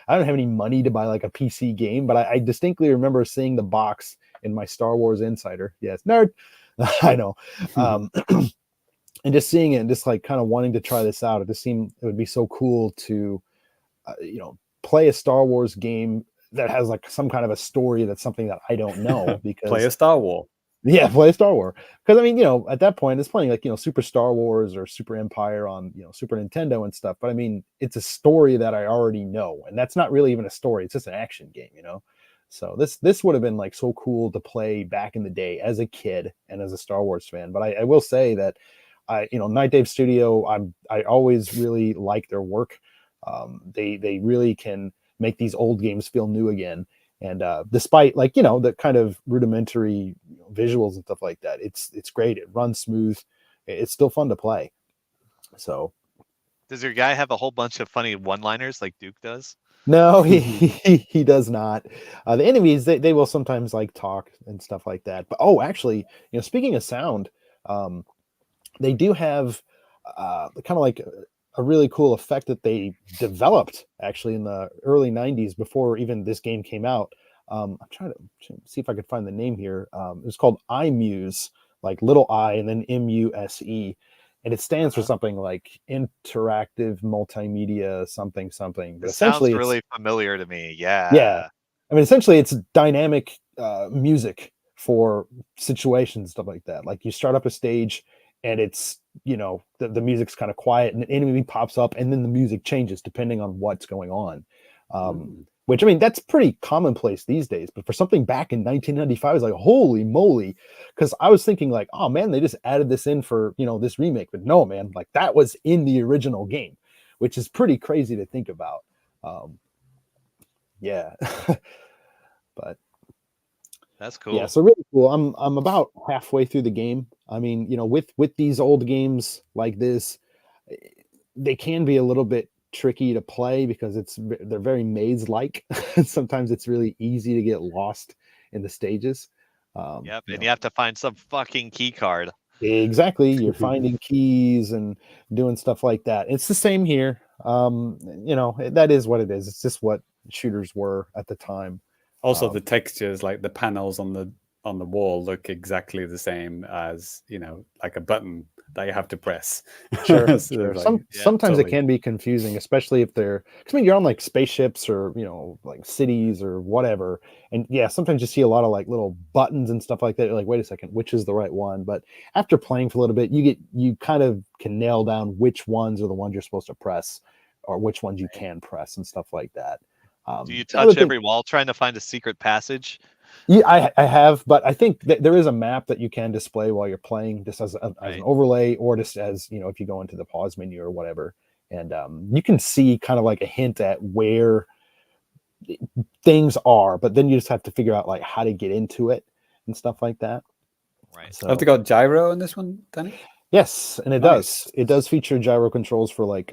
I don't have any money to buy like a PC game, but I distinctly remember seeing the box in my Star Wars Insider. Yes, nerd. I know. And just seeing it and just like kind of wanting to try this out. It just seemed it would be so cool to, play a Star Wars game that has like some kind of a story that's something that I don't know, because play a Star Wars. Yeah, play Star Wars. Because I mean, at that point it's playing like, Super Star Wars or Super Empire on, Super Nintendo and stuff. But I mean, it's a story that I already know. And that's not really even a story. It's just an action game, So this would have been like so cool to play back in the day as a kid and as a Star Wars fan. But I will say that Night Dave Studio, I always really like their work. They really can make these old games feel new again. And despite like, the kind of rudimentary visuals and stuff like that, it's great. It runs smooth. It's still fun to play. So does your guy have a whole bunch of funny one-liners like Duke does? No, he does not. The enemies, they will sometimes like talk and stuff like that. But actually, speaking of sound, they do have kind of like a really cool effect that they developed actually in the early 90s before even this game came out. I'm trying to see if I could find the name here. It's called iMuse, like little I and then MUSE. And it stands for something like interactive multimedia something. But it sounds really familiar to me. Yeah. Yeah. I mean, essentially it's dynamic music for situations, stuff like that. Like you start up a stage and it's, the music's kind of quiet and an enemy pops up and then the music changes depending on what's going on. Which, I mean, that's pretty commonplace these days. But for something back in 1995, I was like, holy moly. Because I was thinking like, oh, man, they just added this in for, this remake. But no, man, like that was in the original game, which is pretty crazy to think about. Yeah. But that's cool. Yeah, so really cool. I'm about halfway through the game. I mean, with these old games like this, they can be a little bit tricky to play because they're very maze-like. Sometimes it's really easy to get lost in the stages. Yep, and you have to find some fucking key card. Exactly, you're finding keys and doing stuff like that. It's the same here. That is what it is. It's just what shooters were at the time. Also, the textures, like the panels on the wall, look exactly the same as like a button that you have to press. Sure. So like, sometimes it can be confusing, especially if they're. Cause I mean, you're on like spaceships or like cities or whatever, and yeah, sometimes you see a lot of like little buttons and stuff like that. You're like, wait a second, which is the right one? But after playing for a little bit, you kind of can nail down which ones are the ones you're supposed to press, or which ones you can press and stuff like that. Do you the other touch thing- every wall trying to find a secret passage? Yeah, I have, but I think that there is a map that you can display while you're playing, just as an Right. overlay, or just as if you go into the pause menu or whatever, and you can see kind of like a hint at where things are, but then you just have to figure out like how to get into it and stuff like that. Right. So, Have they got gyro on this one, Danny? yes, and it Nice. does. It does feature gyro controls for like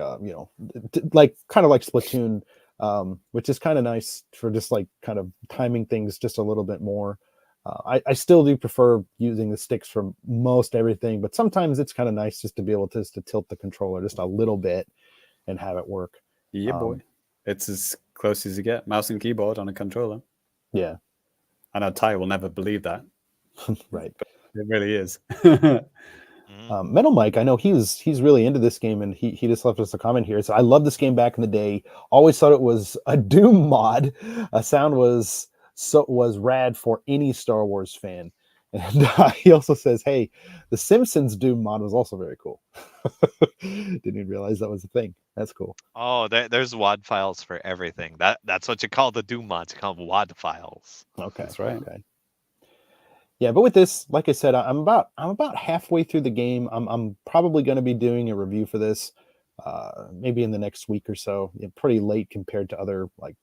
like kind of like Splatoon, which is kind of nice for just like kind of timing things just a little bit more. I still do prefer using the sticks for most everything, but sometimes it's kind of nice just to be able to tilt the controller just a little bit and have it work. Yeah, boy. It's as close as you get. Mouse and keyboard on a controller. Yeah, I know Ty will never believe that. right. But it really is. Metal Mike, I know he's really into this game, and he just left us a comment here. So I love this game back in the day. Always thought it was a Doom mod. A sound was rad for any Star Wars fan. And he also says, "Hey, the Simpsons Doom mod was also very cool." Didn't even realize that was a thing. That's cool. Oh, there's WAD files for everything. That's what you call the Doom mods. You call them WAD files. Okay, That's right. Okay. Yeah, but with this, like I said, I'm about halfway through the game. I'm probably going to be doing a review for this, maybe in the next week or so. Pretty late compared to other like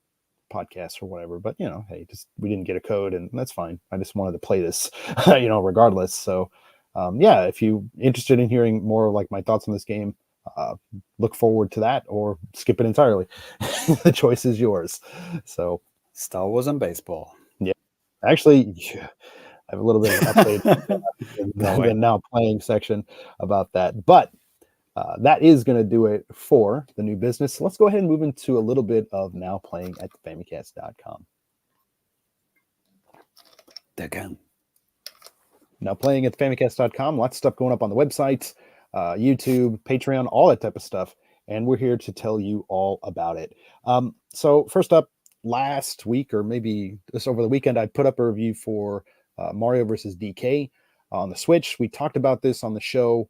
podcasts or whatever. But hey, we didn't get a code, and that's fine. I just wanted to play this, regardless. So, yeah, if you're interested in hearing more like my thoughts on this game, look forward to that, or skip it entirely. The choice is yours. So, Star Wars and baseball. yeah, actually. I have a little bit of an update in the now playing section about that. But that is going to do it for the new business. So let's go ahead and move into a little bit of now playing at Famicast.com. Now playing at Famicast.com, lots of stuff going up on the website, YouTube, Patreon, all that type of stuff. And we're here to tell you all about it. So first up, last week, or maybe just over the weekend, I put up a review for Mario versus DK on the Switch. We talked about this on the show.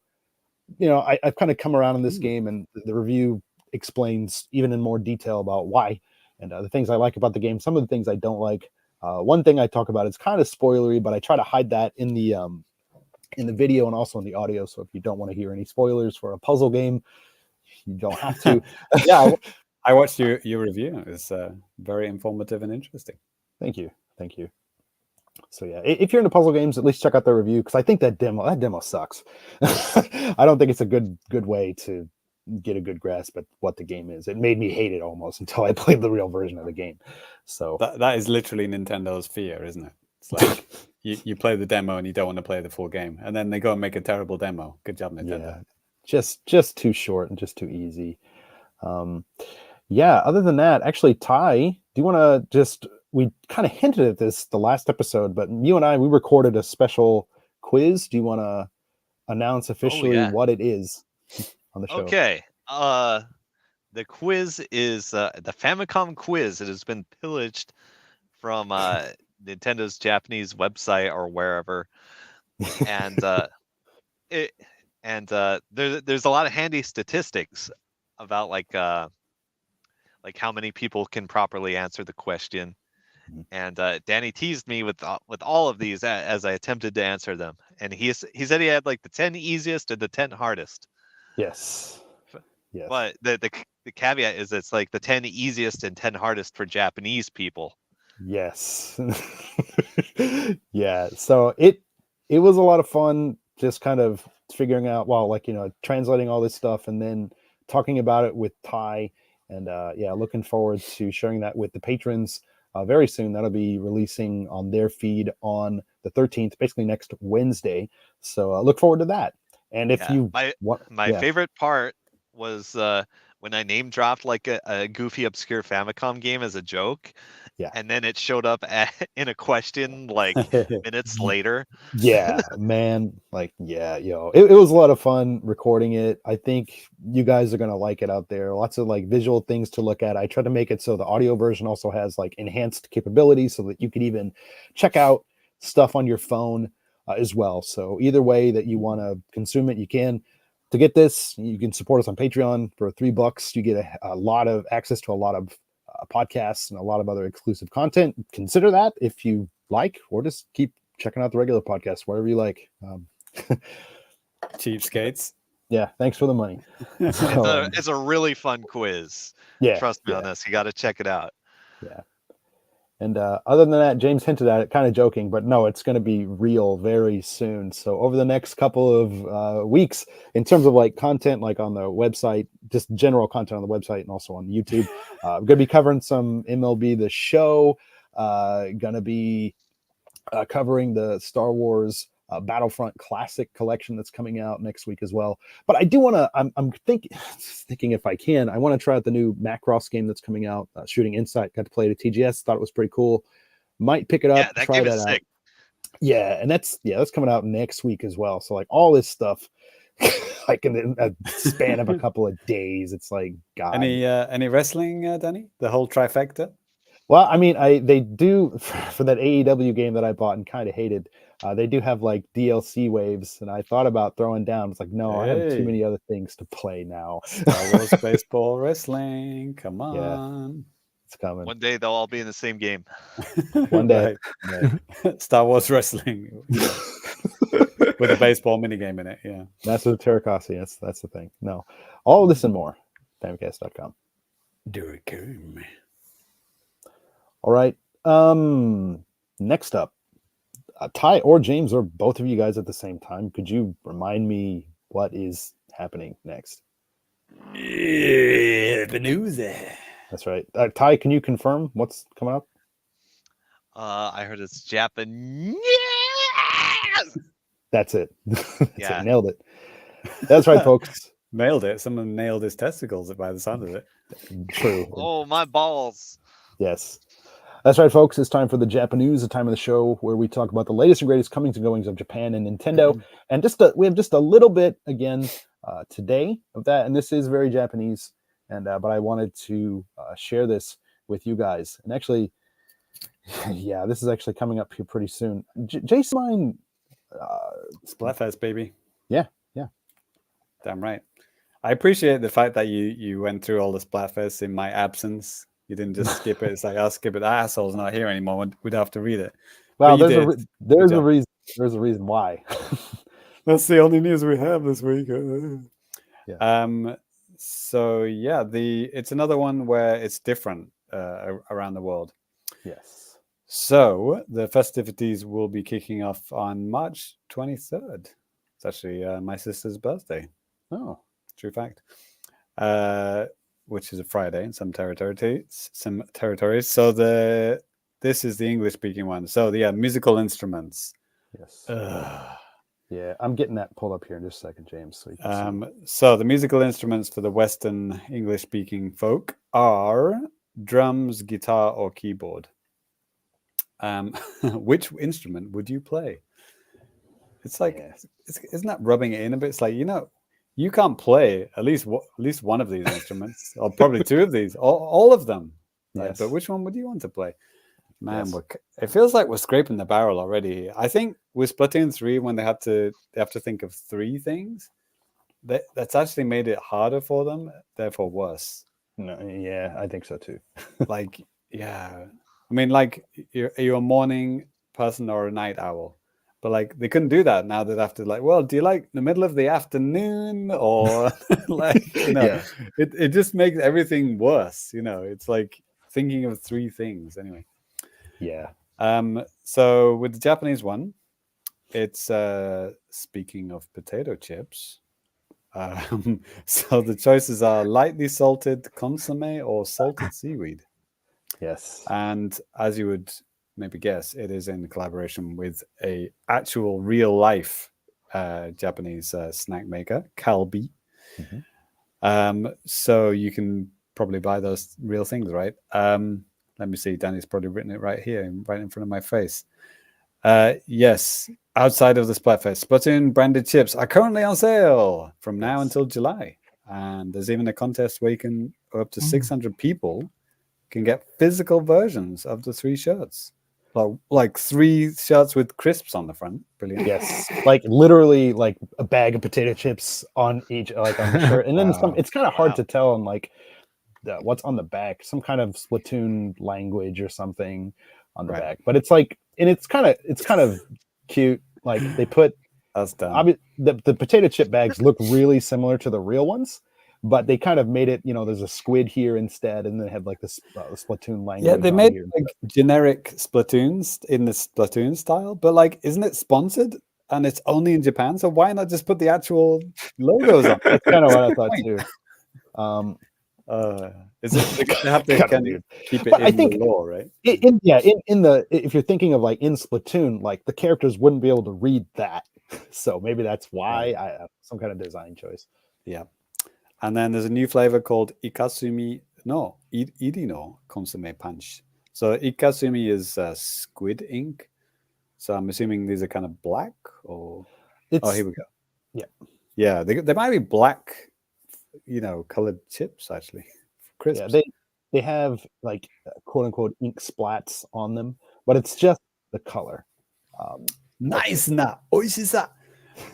I've kind of come around in this game, and the review explains even in more detail about why and the things I like about the game. Some of the things I don't like. One thing I talk about is kind of spoilery, but I try to hide that in the video and also in the audio. So if you don't want to hear any spoilers for a puzzle game, you don't have to. Yeah, I watched your review. It was very informative and interesting. Thank you. So yeah, if you're into puzzle games, at least check out the review, because I think that demo sucks. I don't think it's a good way to get a good grasp at what the game is. It made me hate it almost until I played the real version of the game. So that is literally Nintendo's fear, isn't it? It's like you play the demo and you don't want to play the full game, and then they go and make a terrible demo. Good job, Nintendo. Yeah, just too short and just too easy. Yeah. Other than that, actually, Ty, do you want to just? We kind of hinted at this the last episode, but you and we recorded a special quiz. Do you want to announce officially what it is on the show? Okay. The quiz is the Famicom quiz. It has been pillaged from Nintendo's Japanese website or wherever, and there's a lot of handy statistics about like how many people can properly answer the question. And Danny teased me with all of these as I attempted to answer them, and he said he had like the 10 easiest and the 10 hardest. Yes. But the caveat is it's like the 10 easiest and 10 hardest for Japanese people. Yes. Yeah. So it was a lot of fun, just kind of figuring out, translating all this stuff and then talking about it with Ty, and looking forward to sharing that with the patrons. Very soon. That'll be releasing on their feed on the 13th, basically next Wednesday. So look forward to that. And if my favorite part was when I name dropped like a goofy, obscure Famicom game as a joke. Yeah. And then it showed up in a question like minutes later. Yeah, man. It was a lot of fun recording it. I think you guys are going to like it out there. Lots of like visual things to look at. I tried to make it so the audio version also has like enhanced capabilities so that you could even check out stuff on your phone as well. So either way that you want to consume it, you can. To get this, you can support us on Patreon for $3. You get a lot of access to a lot of podcasts and a lot of other exclusive content. Consider that if you like, or just keep checking out the regular podcast, whatever you like. Cheapskates. Yeah, thanks for the money. So, It's a really fun quiz. yeah, Trust me on this. You got to check it out. yeah. And other than that, James hinted at it, kind of joking, but no, it's going to be real very soon. So over the next couple of weeks, in terms of like content, like on the website, just general content on the website and also on YouTube, we're going to be covering some MLB The Show, going to be covering the Star Wars Battlefront Classic collection that's coming out next week as well. But I do want to, I'm thinking if I can, I want to try out the new Macross game that's coming out, Shooting Insight. Got to play it at TGS, thought it was pretty cool. Might pick it up, Yeah, that try game that is out. sick. Yeah, and that's coming out next week as well. So like all this stuff, like in a span of a couple of days, it's like God. Any wrestling, Danny? The whole trifecta? Well, I mean, they do for that AEW game that I bought and kind of hated. They do have like DLC waves, and I thought about throwing down. It's like, no, I have too many other things to play now. Star Wars baseball wrestling. Come on. It's coming. One day they'll all be in the same game. One day. Right. Star Wars wrestling. With a baseball minigame in it. Yeah. That's the Terracossi. That's the thing. No. All of this and more. Famicast.com. Do it, game. All right. Next up. Ty or James or both of you guys at the same time, could you remind me what is happening next? The news. That's right. Ty, can you confirm what's coming up? I heard it's Japanese. That's it. That's Yeah. it. Nailed it. That's right, folks. Nailed it. Someone nailed his testicles by the sound of it. True. Oh, my balls. Yes. That's right, folks. It's time for the JAPANews, the time of the show where we talk about the latest and greatest comings and goings of Japan and Nintendo. And we have just a little bit again today of that, and this is very Japanese. And but I wanted to share this with you guys. And actually, yeah, this is actually coming up here pretty soon. Jason, mine. Splatfest, baby. Yeah. Damn right. I appreciate the fact that you went through all the Splatfests in my absence. You didn't just skip it. It's like, I'll skip it. The asshole's not here anymore. We'd have to read it. Well, there's a reason. There's a reason why. That's the only news we have this week. Yeah. So yeah, it's another one where it's different around the world. Yes. So the festivities will be kicking off on March 23rd. It's actually my sister's birthday. Oh, true fact. Which is a Friday in some territories. So this is the English-speaking one. So yeah, musical instruments. Yes. Yeah, I'm getting that pulled up here in just a second, James. So, you can see. So the musical instruments for the Western English-speaking folk are drums, guitar, or keyboard. Which instrument would you play? It's like, isn't that rubbing it in a bit? It's like, you can't play at least one of these instruments, or probably two of these, all of them. Right? Yes. But which one would you want to play? Man, Yes. it feels like we're scraping the barrel already. I think with Splatoon 3, when they have to think of three things, that's actually made it harder for them, therefore worse. No, yeah, I think so too. Like, yeah. I mean, like, are you a morning person or a night owl? But like, they couldn't do that now. They'd have to like, well, do you like the middle of the afternoon or like, Yeah. It just makes everything worse. It's like thinking of three things anyway. Yeah. So with the Japanese one, it's speaking of potato chips. So the choices are lightly salted consomme or salted seaweed. Yes. And as you would maybe guess, it is in collaboration with a actual real life Japanese snack maker, Calbee. Mm-hmm. So you can probably buy those real things, right? Let me see. Danny's probably written it right here, right in front of my face. Yes, outside of the Splatfest, Splatoon branded chips are currently on sale from now until July. And there's even a contest where you can, up to 600 people can get physical versions of the three shirts. Like three shirts with crisps on the front. Brilliant. Yes. Like literally like a bag of potato chips on each, like on the shirt. And then Wow. it's kind of hard to tell on like what's on the back, some kind of Splatoon language or something on the Right. back. But it's like, and it's kind of cute. Like they put That's dumb. the potato chip bags look really similar to the real ones, but they kind of made it, there's a squid here instead, and they have like this Splatoon language. Yeah, they on made here. like generic Splatoons in the Splatoon style, but like, isn't it sponsored? And it's only in Japan, so why not just put the actual logos on? That's kind of what I thought too. Is it they have to kind of keep it But in I think the lore, right? If you're thinking of like in Splatoon, like the characters wouldn't be able to read that, so maybe that's why some kind of design choice. Yeah. And then there's a new flavor called Iri no Consomme Punch. So Ikasumi is squid ink. So I'm assuming these are kind of black, or here we go. Yeah, they might be black, colored chips actually. Crisps. Yeah, they have like quote unquote ink splats on them, but it's just the color. Nice na oishisa.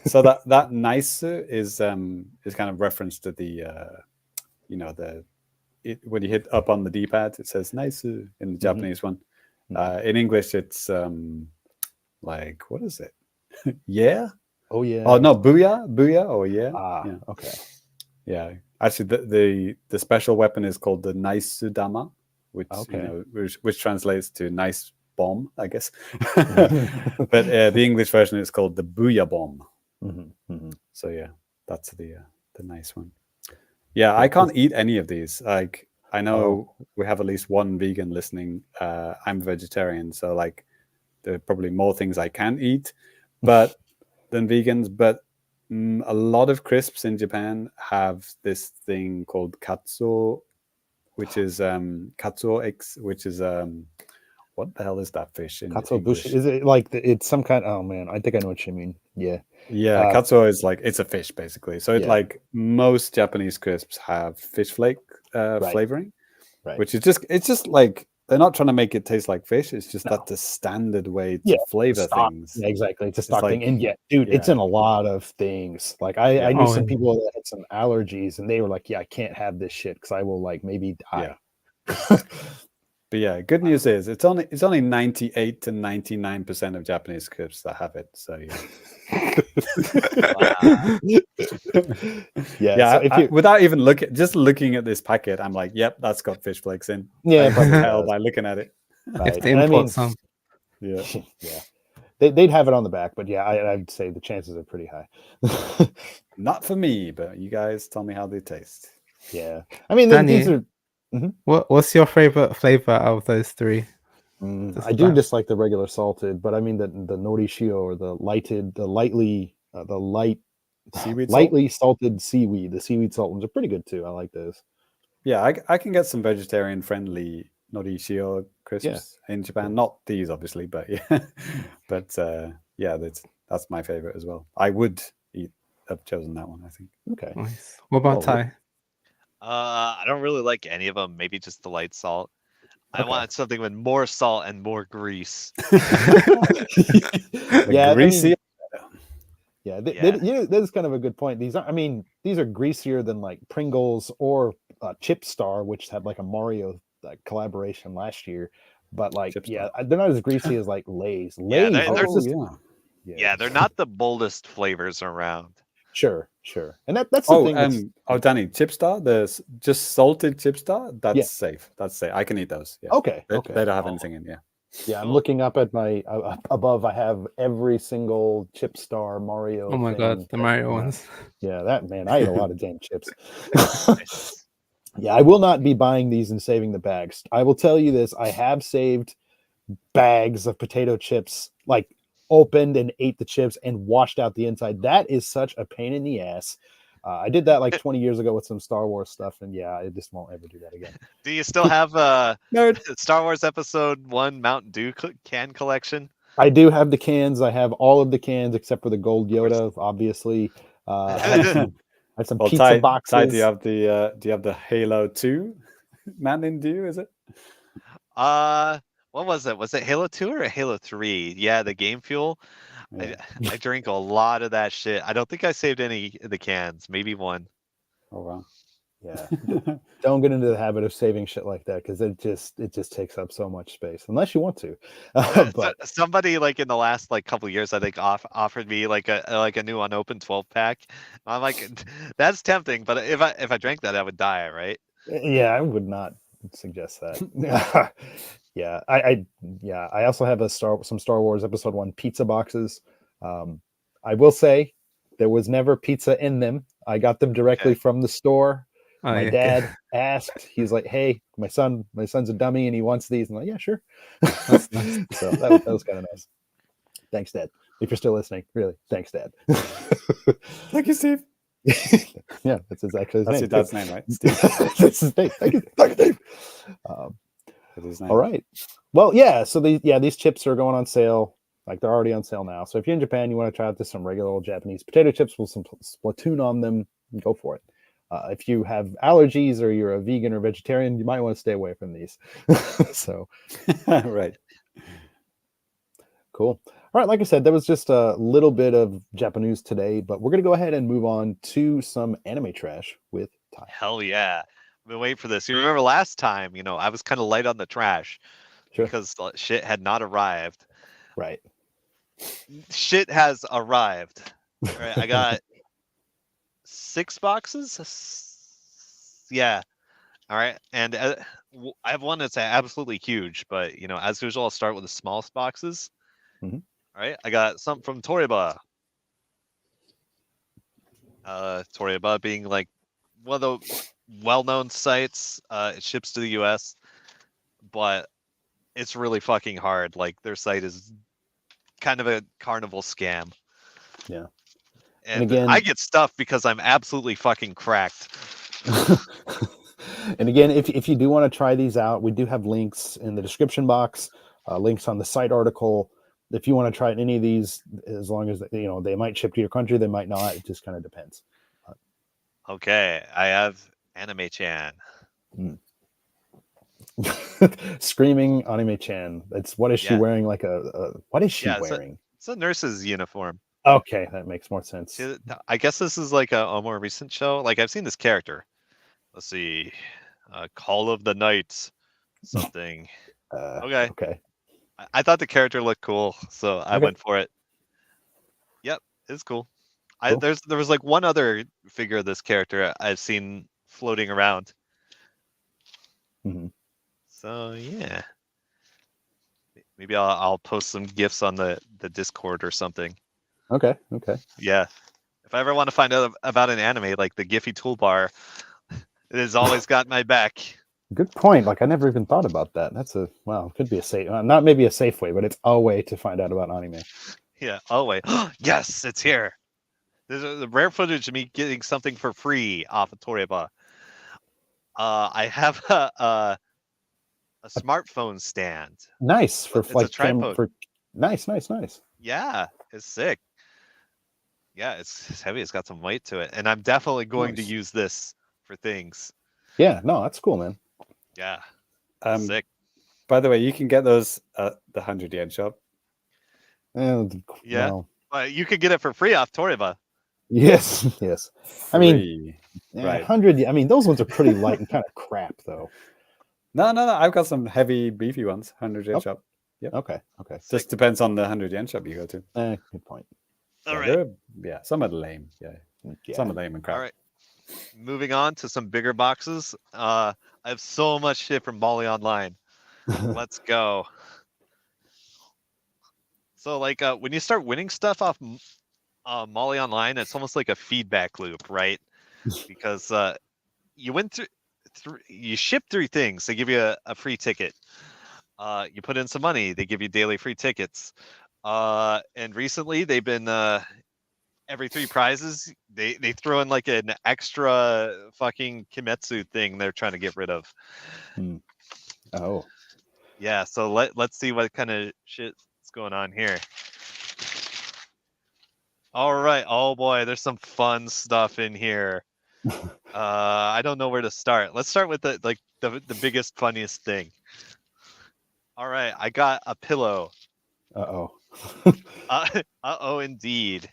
So that nice is kind of reference to the when you hit up on the D-pad, it says nice in the Japanese one. In English, it's like, what is it? Yeah. Oh yeah. Oh no, booyah, or yeah. Yeah. Okay. Yeah. Actually, the special weapon is called the nice dama, which which translates to nice bomb, I guess. But the English version is called the booyah bomb. So yeah, that's the nice one. Yeah, I can't eat any of these. Like, I know we have at least one vegan listening. I'm vegetarian, so like there are probably more things I can eat, than vegans. But a lot of crisps in Japan have this thing called katsuo, which is which is what the hell is that fish in Katsuo English? bushi. Is it like it's some kind? Oh man, I think I know what you mean. Yeah. Yeah, katsuo is like, it's a fish basically. So like most Japanese crisps have fish flake flavoring, which is it's just like, they're not trying to make it taste like fish. It's just that's the standard way to flavor things. Yeah, exactly. It's a stock like, thing. And it's in a lot of things. Like I knew some people that had some allergies, and they were like, "Yeah, I can't have this shit because I will like maybe die." Yeah. But yeah, good news is it's only 98 to 99% of Japanese crisps that have it. So yeah. Without even looking at this packet, I'm like, yep, that's got fish flakes in. Yeah, I can tell by looking at it. If they import some. Yeah. Yeah. They'd have it on the back, but yeah, I'd say the chances are pretty high. Not for me, but you guys tell me how they taste. Yeah. I mean, these are... What's your favorite flavor out of those three? I do dislike the regular salted, but I mean the norishio, or the lightly salted seaweed. The seaweed salt ones are pretty good too. I like those. Yeah, I can get some vegetarian friendly norishio crisps in Japan. Not these, obviously, but yeah, but that's my favorite as well. I would have chosen that one, I think. Okay. Nice. What about Ty? I don't really like any of them. Maybe just the light salt. I wanted something with more salt and more grease. Greasy. That's kind of a good point. These are greasier than like Pringles or Chip Star, which had like a Mario collaboration last year. But like, they're not as greasy as like Lay's. They're not the boldest flavors around. Sure. And that's the thing. Danny, Chip Star, the just salted Chip Star, that's safe. That's safe. I can eat those. Yeah. Okay. They don't have anything in. Yeah. Yeah, I'm looking up at my above. I have every single Chip Star Mario. Oh my god, the Mario ones. Yeah, that man, I ate a lot of damn chips. Yeah, I will not be buying these and saving the bags. I will tell you this: I have saved bags of potato chips, like opened and ate the chips and washed out the inside. That is such a pain in the ass. I did that like 20 years ago with some Star Wars stuff, and yeah, I just won't ever do that again. Do you still have Star Wars Episode 1 Mountain Dew can collection? I do have the cans. I have all of the cans except for the gold Yoda, obviously. I have some pizza boxes. Ty, do you have the Halo 2 Mountain Dew? Is it? What was it? Was it Halo 2 or Halo 3? Yeah, the Game Fuel. Yeah. I drink a lot of that shit. I don't think I saved any of the cans. Maybe one. Oh wow. Yeah. Don't get into the habit of saving shit like that because it just takes up so much space unless you want to. But somebody like in the last like couple of years, I think offered me like a new unopened 12-pack. I'm like, that's tempting, but if I drank that, I would die, right? yeah, I would not suggest that. Yeah, I also have some Star Wars Episode 1 pizza boxes. I will say there was never pizza in them. I got them directly from the store. Oh, My yeah. dad asked, he's like, "Hey, my son's a dummy and he wants these." I'm like, "Yeah, sure." That's nice. So that was kind of nice. Thanks, Dad. If you're still listening, really, thanks, Dad. Thank you, Steve. Yeah, that's exactly his That's name. your dad's name, right? Steve. That's his name. Thank you, Dave. That's his name. All right. Well, yeah. So these chips are going on sale. Like they're already on sale now. So if you're in Japan, you want to try out some regular old Japanese potato chips with some Splatoon on them, go for it. If you have allergies or you're a vegan or vegetarian, you might want to stay away from these. So, Right. Cool. All right. Like I said, there was just a little bit of JAPANews today, but we're going to go ahead and move on to some anime trash with Ty. Hell yeah. I've been waiting for this. You remember last time, I was kind of light on the trash because shit had not arrived. Right. Shit has arrived. All right, I got 6 boxes. Yeah. All right. And I have one that's absolutely huge, but as usual, I'll start with the smallest boxes. Mhm. All right. I got something from Toriba. Toriba being like one of the well-known sites. It ships to the US, but it's really fucking hard. Like their site is kind of a carnival scam. Yeah. And again, I get stuff because I'm absolutely fucking cracked. And again, if you do want to try these out, we do have links in the description box, links on the site article. If you want to try any of these, as long as they might ship to your country, they might not. It just kind of depends. Okay, I have Anime-chan. Screaming Anime-chan. What is she wearing? Like what is she wearing? It's a nurse's uniform. Okay, that makes more sense. I guess this is like a more recent show. Like I've seen this character. Let's see, Call of the Night, something. Okay. I thought the character looked cool, so I went for it. Yep, it's cool. There was like one other figure of this character I've seen floating around. Mm-hmm. So yeah, maybe I'll post some gifs on the Discord or something. Okay. Yeah, if I ever want to find out about an anime, like the Giphy toolbar, it has always got my back. Good point. Like I never even thought about that. Could be a safe, not maybe a safe way, but it's a way to find out about anime. Yeah, wait. Yes, it's here. There's the rare footage of me getting something for free off of Toriba. I have a smartphone stand. Nice for it's like a tripod. Nice. Yeah, it's sick. Yeah, it's heavy. It's got some weight to it, and I'm definitely going to use this for things. Yeah, no, that's cool, man. Yeah, sick. By the way, you can get those at the 100 yen shop. Yeah, well, you could get it for free off Toriba. Yes. I mean, right. 100. I mean, those ones are pretty light and kind of crap, though. No. I've got some heavy, beefy ones. 100 yen shop. Yep. Okay. Just depends on the 100 yen shop you go to. Good point. All right. Some are lame. Yeah. Some are lame and crap. All right. Moving on to some bigger boxes. I have so much shit from Molly Online. Let's go. So, like, when you start winning stuff off Molly Online, it's almost like a feedback loop, right? Because you went through, you ship 3 things, they give you a free ticket. You put in some money, they give you daily free tickets. And recently, they've been every 3 prizes, they throw in like an extra fucking Kimetsu thing they're trying to get rid of. Oh. Yeah, so let's see what kind of shit's going on here. All right. Oh boy, there's some fun stuff in here. I don't know where to start. Let's start with the biggest, funniest thing. All right, I got a pillow. Uh-oh. Indeed.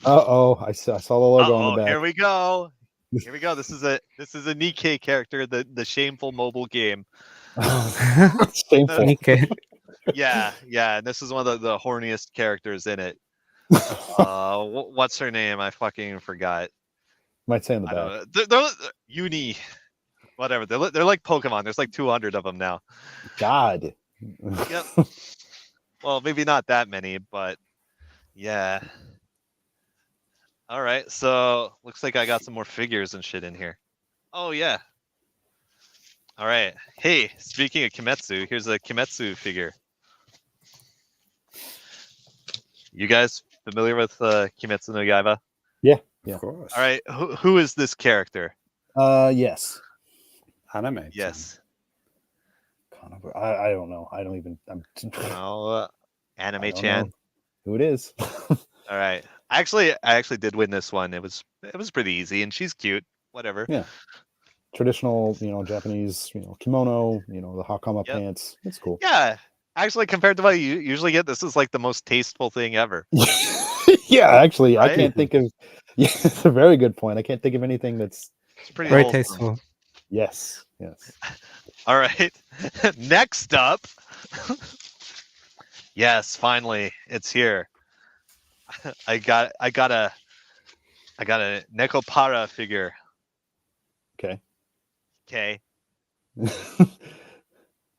I saw the logo on the back. Here we go. Here we go. This is a Nikkei character, the shameful mobile game. Shameful. Nikkei. Yeah. And this is one of the horniest characters in it. What's her name? I fucking forgot. Might say in the I back. don't know. They're Uni, whatever. They're like Pokemon. There's like 200 of them now. God. Yep. Well, maybe not that many, but yeah. All right. So looks like I got some more figures and shit in here. Oh yeah. All right. Hey, speaking of Kimetsu, here's a Kimetsu figure. You guys familiar with Kimetsu no Yaiba? Yeah. Of course. All right. Who is this character? Yes. Anime. Yes. I don't know. I don't even. Oh, I Anime don't Chan. know who it is. All right. I actually did win this one. It was pretty easy, and she's cute. Whatever. Yeah. Traditional, Japanese, kimono, the hakama Yep. pants. It's cool. Yeah. Actually, compared to what you usually get, this is like the most tasteful thing ever. Yeah, actually, I Right? can't think of. Yeah, it's a very good point. I can't think of anything that's. It's pretty Very wholesome. tasteful. Yes. All right. Next up. Yes, finally, it's here. I got a Nekopara figure. Okay. Okay.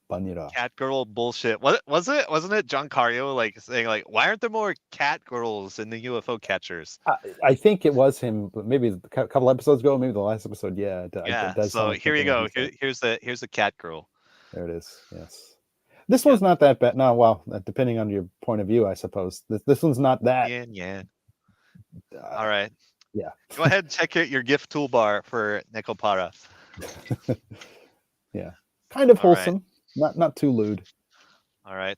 Banira. Cat girl bullshit. What was it? Wasn't it John Cario like saying like, why aren't there more cat girls in the UFO catchers? I think it was him, but maybe a couple episodes ago, maybe the last episode. Yeah. It Yeah. does So sound like here you something go. that he said. Here's the cat girl. There it is. Yes. This one's not that bad. No, well, depending on your point of view, I suppose. This one's not that. Yeah. All right. Yeah. Go ahead and check out your gift toolbar for Nekopara. Yeah. Kind of All right. wholesome. Not too lewd. All right.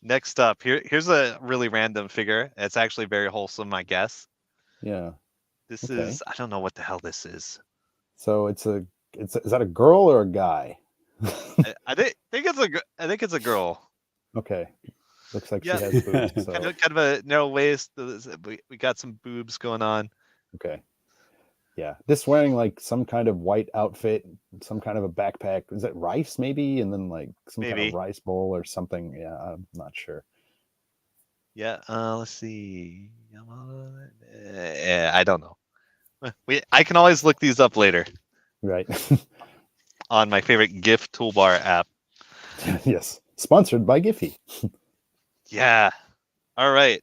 Next up, here's a really random figure. It's actually very wholesome, I guess. Yeah. This Okay. is I don't know what the hell this is. So is that a girl or a guy? I think it's a girl. Okay. Looks like Yeah. she has boobs. So. Kind of a narrow waist. We got some boobs going on. Okay. Yeah. This wearing like some kind of white outfit, some kind of a backpack. Is it rice maybe? And then like some kind Maybe. of rice bowl or something. Yeah, I'm not sure. Yeah. Let's see. I don't know. I can always look these up later Right. on my favorite gift toolbar app. Yes. Sponsored by Giphy. Yeah. All right.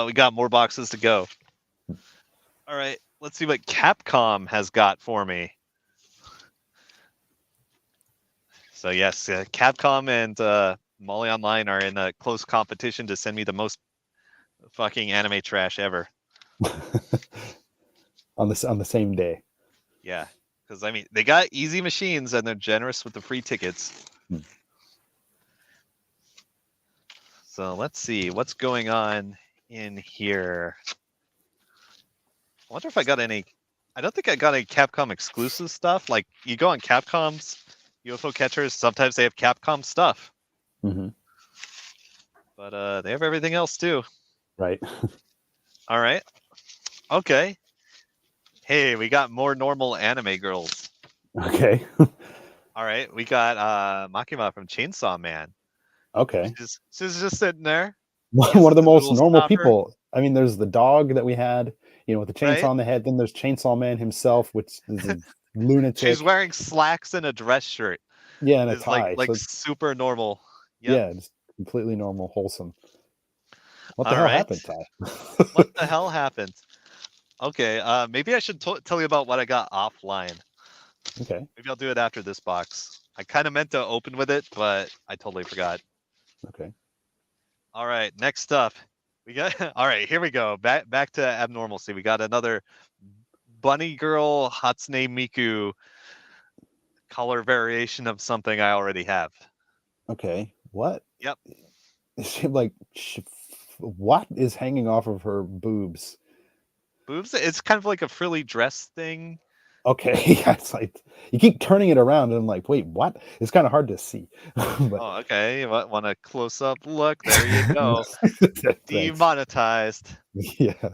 We got more boxes to go. All right. Let's see what Capcom has got for me. So yes, Capcom and Molly Online are in a close competition to send me the most fucking anime trash ever. on the same day. Yeah, because I mean they got easy machines and they're generous with the free tickets. So let's see what's going on in here. I wonder if I got any. I don't think I got any Capcom exclusive stuff. Like you go on Capcom's UFO catchers, sometimes they have Capcom stuff, Mm-hmm. but they have everything else too. Right. All right. Okay. Hey, we got more normal anime girls. Okay. All right, we got Makima from Chainsaw Man. Okay. She's just sitting there. One of the most little normal stopper. people. I mean, there's the dog that we had, with the chainsaw Right. on the head. Then there's Chainsaw Man himself, which is a lunatic. She's wearing slacks and a dress shirt. Yeah, and a It's tie. like So, super normal. Yep. yeah, it's completely normal, wholesome. What the All hell right. happened, Ty? What the hell happened? Okay, maybe I should tell you about what I got offline. Okay. Maybe I'll do it after this box. I kind of meant to open with it, but I totally forgot. Okay. All right, next up, we got. All right, here we go. Back to abnormalcy. We got another bunny girl Hatsune Miku color variation of something I already have. Okay. What? Yep. Is she like? What is hanging off of her boobs? Boobs. It's kind of like a frilly dress thing. Okay, yeah, it's like you keep turning it around, and I'm like, wait, what? It's kind of hard to see. But, Oh, okay. Want a close-up look? There you go. Thanks. Demonetized. Yeah,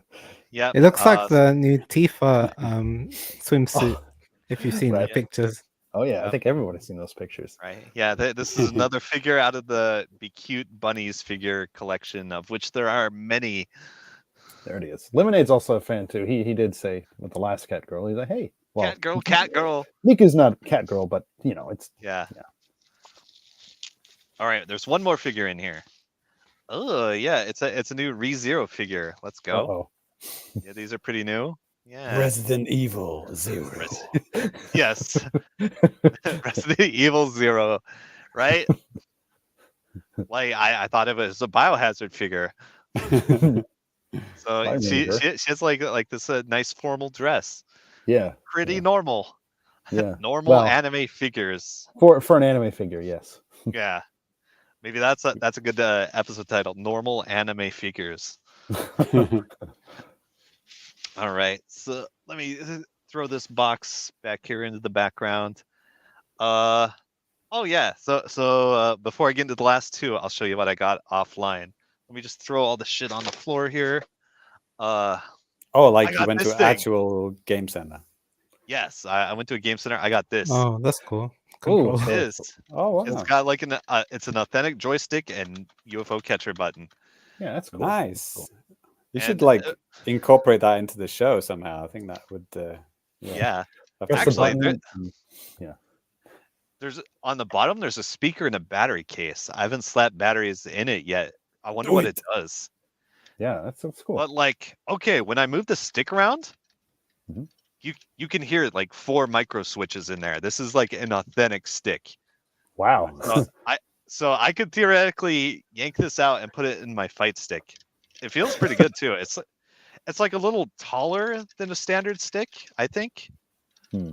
Yep. It looks like the new Tifa swimsuit. If you've seen the Right. pictures. Oh yeah, I Yep. think everybody's seen those pictures. Right. Yeah. This is another figure out of the Be Cute Bunnies figure collection, of which there are many. There it is. Lemonade's also a fan too. He did say with the last cat girl, he's like, hey, well, Cat girl. Miku's not cat girl, but it's Yeah. Yeah. All right. There's one more figure in here. Oh yeah, it's a new ReZero figure. Let's go. oh. Yeah, these are pretty new. Yeah. Resident Evil 0. Yes. Resident Evil 0, right? Like I thought of it as a Biohazard figure. So I she remember. has like this nice formal dress. Yeah. Pretty yeah. normal. Yeah. Normal Well, anime figures. for an anime figure, yes. Yeah. Maybe that's a good episode title. Normal anime figures. All right. So let me throw this box back here into the background. Oh yeah. So before I get into the last two, I'll show you what I got offline. Let me just throw all the shit on the floor here. Oh, I like you got went to this an thing. actual game center. Yes, I went to a game center. I got this. Oh, that's cool. Ooh, Control. so- It is. Oh, wow. It's got like it's an authentic joystick and UFO catcher button. Yeah, that's cool. Nice. Cool. You And, should like incorporate that into the show somehow. I think that would. Yeah. I've Press the Actually, button there- and- There's on the bottom. There's a speaker and a battery case. I haven't slapped batteries in it yet. I wonder Do what it. it does. yeah, that's cool. But like, okay, when I move the stick around, Mhm. you can hear like 4 micro switches in there. This is like an authentic stick. Wow. So I could theoretically yank this out and put it in my fight stick. It feels pretty good too. It's like a little taller than a standard stick, I think. Hmm.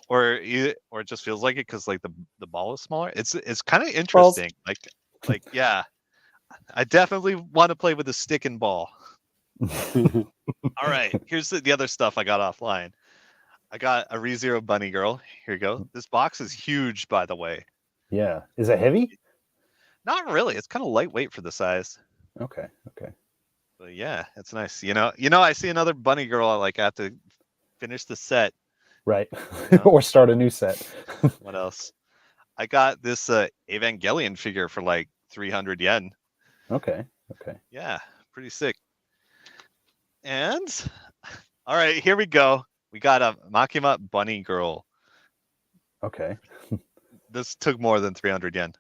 Or it just feels like it because like the ball is smaller. It's kind of interesting. Like yeah, I definitely want to play with a stick and ball. All right, here's the other stuff I got offline. I got a ReZero bunny girl. Here you go. This box is huge, by the way. Yeah. Is it heavy? Not really. It's kind of lightweight for the size. Okay. But yeah, it's nice. I see another bunny girl. I have to finish the set. Right. Yeah. Or start a new set. What else? I got this Evangelion figure for like 300 yen. Okay. Yeah, pretty sick. And all right, here we go. We got a Makima bunny girl. Okay. This took more than 300 yen.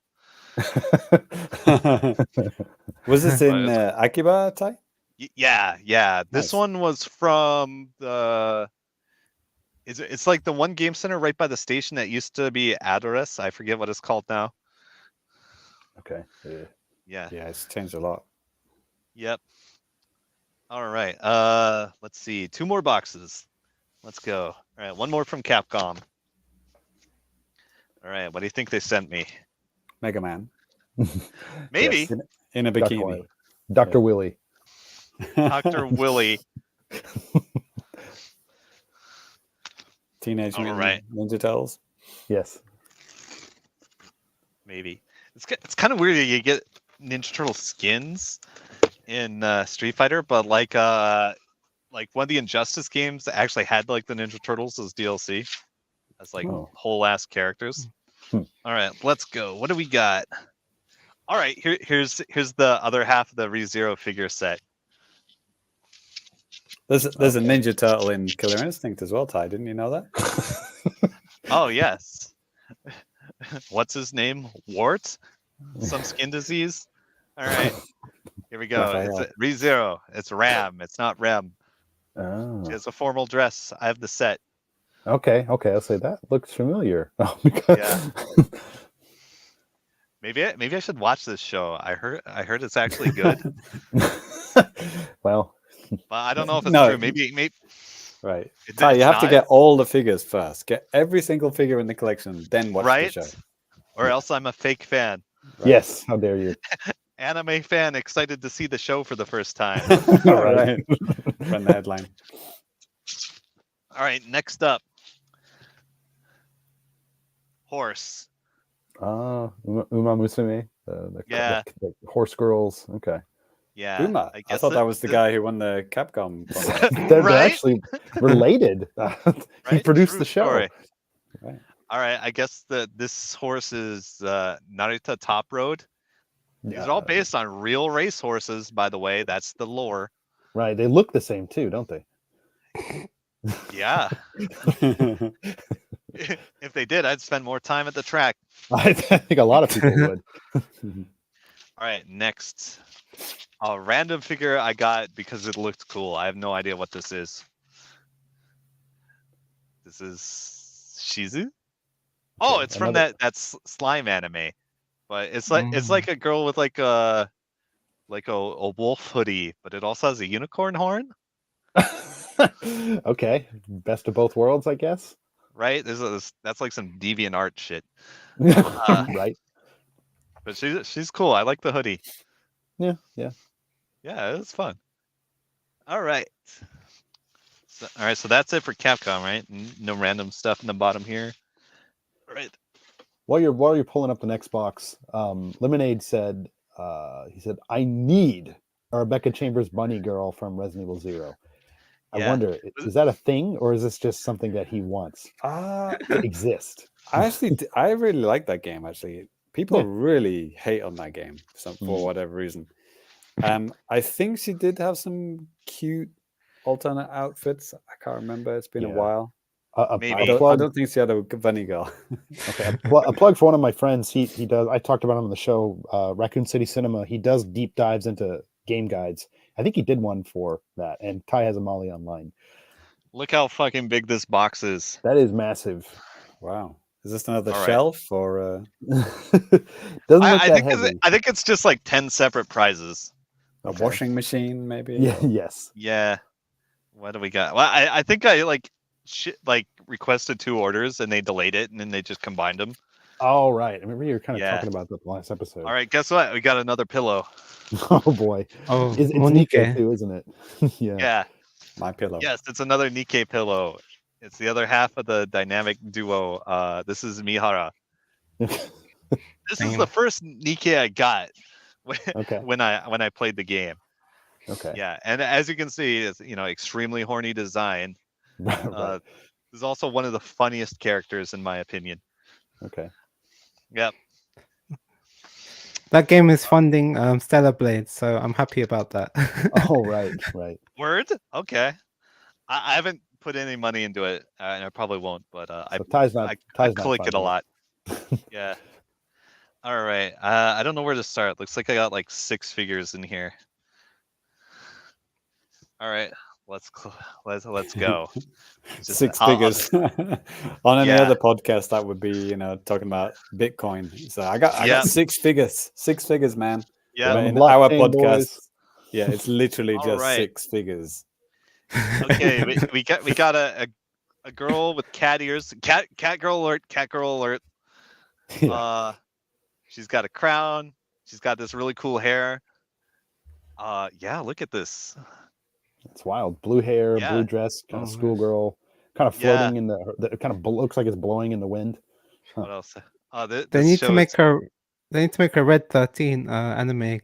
Was this in But Akiba, Tai? Yeah. This Nice. one was from the. It's like the one game center right by the station that used to be Adoris. I forget what it's called now. Okay. Yeah. Yeah, it's changed a lot. Yep. All right. Let's see. 2 more boxes. Let's go. All right. One more from Capcom. All right. What do you think they sent me? Mega Man Maybe Yes. in a bikini. Dr. Willie. Dr. Willie. Teenage All Mutant right. Ninja Turtles. Yes. Maybe it's kind of weird that you get Ninja Turtle skins in Street Fighter, but like one of the Injustice games actually had like the Ninja Turtles as DLC, as like Oh. whole ass characters. Hmm. All right, let's go. What do we got? All right, here's the other half of the ReZero figure set. There's a Ninja Turtle in Killer Instinct as well, Ty. Didn't you know that? Oh yes. What's his name? Wart? Some skin disease? All right. Here we go. It's Raphael. ReZero. It's Ram. It's not Rem. Oh. She has a formal dress. I have the set. Okay. I'll say that looks familiar. Oh my God. Yeah. Maybe I should watch this show. I heard it's actually good, Well, but I don't know if it's No. true. Maybe Right. It's Ty, you have to not- get all the figures first. Get every single figure in the collection, then watch right, the show. or else I'm a fake fan. Right. yes. How dare you? Anime fan excited to see the show for the first time. All right. Right. Run the headline. All right, next up, horse. Uma Musume. The Yeah. horse girls. Okay. Yeah, Uma. I guess thought that was the guy who won the Capcom. They're Right? actually related. He Right? produced True the show. story. Right. All right, I guess this horse is Narita Top Road. These are all based on real race horses, by the way. That's the lore. Right. They look the same too, don't they? Yeah. If they did, I'd spend more time at the track. I think a lot of people would. All right, next. A random figure I got because it looked cool. I have no idea what this is. This is Shizu? Oh, Okay, it's from another- that slime anime. But it's like a girl with like a wolf hoodie, but it also has a unicorn horn. Okay, best of both worlds, I guess. Right? That's like some deviant art shit. Right. But she's cool. I like the hoodie. Yeah. Yeah, it was fun. All right. So that's it for Capcom, right? No random stuff in the bottom here. All right. While you're pulling up the next box, Lemonade said, he said, I need a Rebecca Chambers bunny girl from Resident Evil 0. I wonder, is that a thing, or is this just something that he wants to exist? I really like that game. Actually, people really hate on that game for whatever reason. I think she did have some cute alternate outfits. I can't remember. It's been a while. Maybe. I don't think she had a bunny girl. Okay, a plug for one of my friends. He does. I talked about him on the show. Raccoon City Cinema. He does deep dives into game guides. I think he did one for that. And Ty has a Molly online. Look how fucking big this box is. That is massive. Wow. Is this another All right. shelf or? Doesn't look that heavy. I think it's just like 10 separate prizes. A washing machine, maybe? Yeah. Yes. Yeah. What do we got? Well, I think I requested 2 orders and they delayed it and then they just combined them. Oh, right. I remember you were kind of talking about that the last episode. All right, guess what? We got another pillow. Oh boy. Oh, It's Nikkei too, isn't it? Yeah. Yeah. My pillow. Yes, it's another Nikkei pillow. It's the other half of the dynamic duo. This is Mihara. This is the first Nikkei I got when I played the game. Okay. Yeah, and as you can see, it's extremely horny design. Right. This is also one of the funniest characters in my opinion. Okay. Yep. That game is funding Stellar Blade, so I'm happy about that. Oh, right. Word? Okay. I haven't put any money into it, and I probably won't. But I click it a lot. Yeah. All right. I don't know where to start. Looks like I got like 6 figures in here. All right. Let's go. Just 6 figures. On any other podcast, that would be talking about Bitcoin. So I got 6 figures. 6 figures, man. Yeah. In our podcast, boys. yeah, it's literally just right. 6 figures. Okay, we got a girl with cat ears. Cat girl alert. Cat girl alert. Yeah. She's got a crown. She's got this really cool hair. Yeah, look at this. It's wild. Blue hair, blue dress, kind of schoolgirl, kind of floating in the kind of looks like it's blowing in the wind. What else? They need to make her Red 13 anime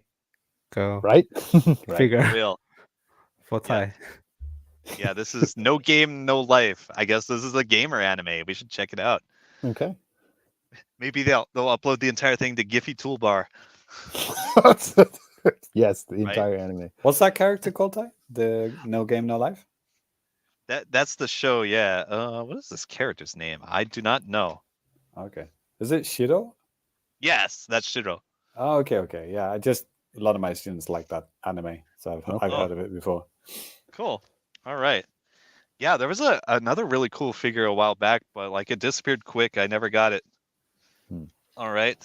girl, right? Figure Real. for Thai. Yeah, this is No Game, No Life. I guess this is a gamer anime. We should check it out. Okay. Maybe they'll upload the entire thing to Giphy Toolbar. Yes, the entire anime. What's that character called, Ty? The No Game, No Life? That's the show, yeah. What is this character's name? I do not know. Okay. Is it Shiro? Yes, that's Shiro. Oh, okay. Yeah, a lot of my students like that anime, so I've heard of it before. Cool. All right. Yeah, there was another really cool figure a while back, but like it disappeared quick. I never got it. All right.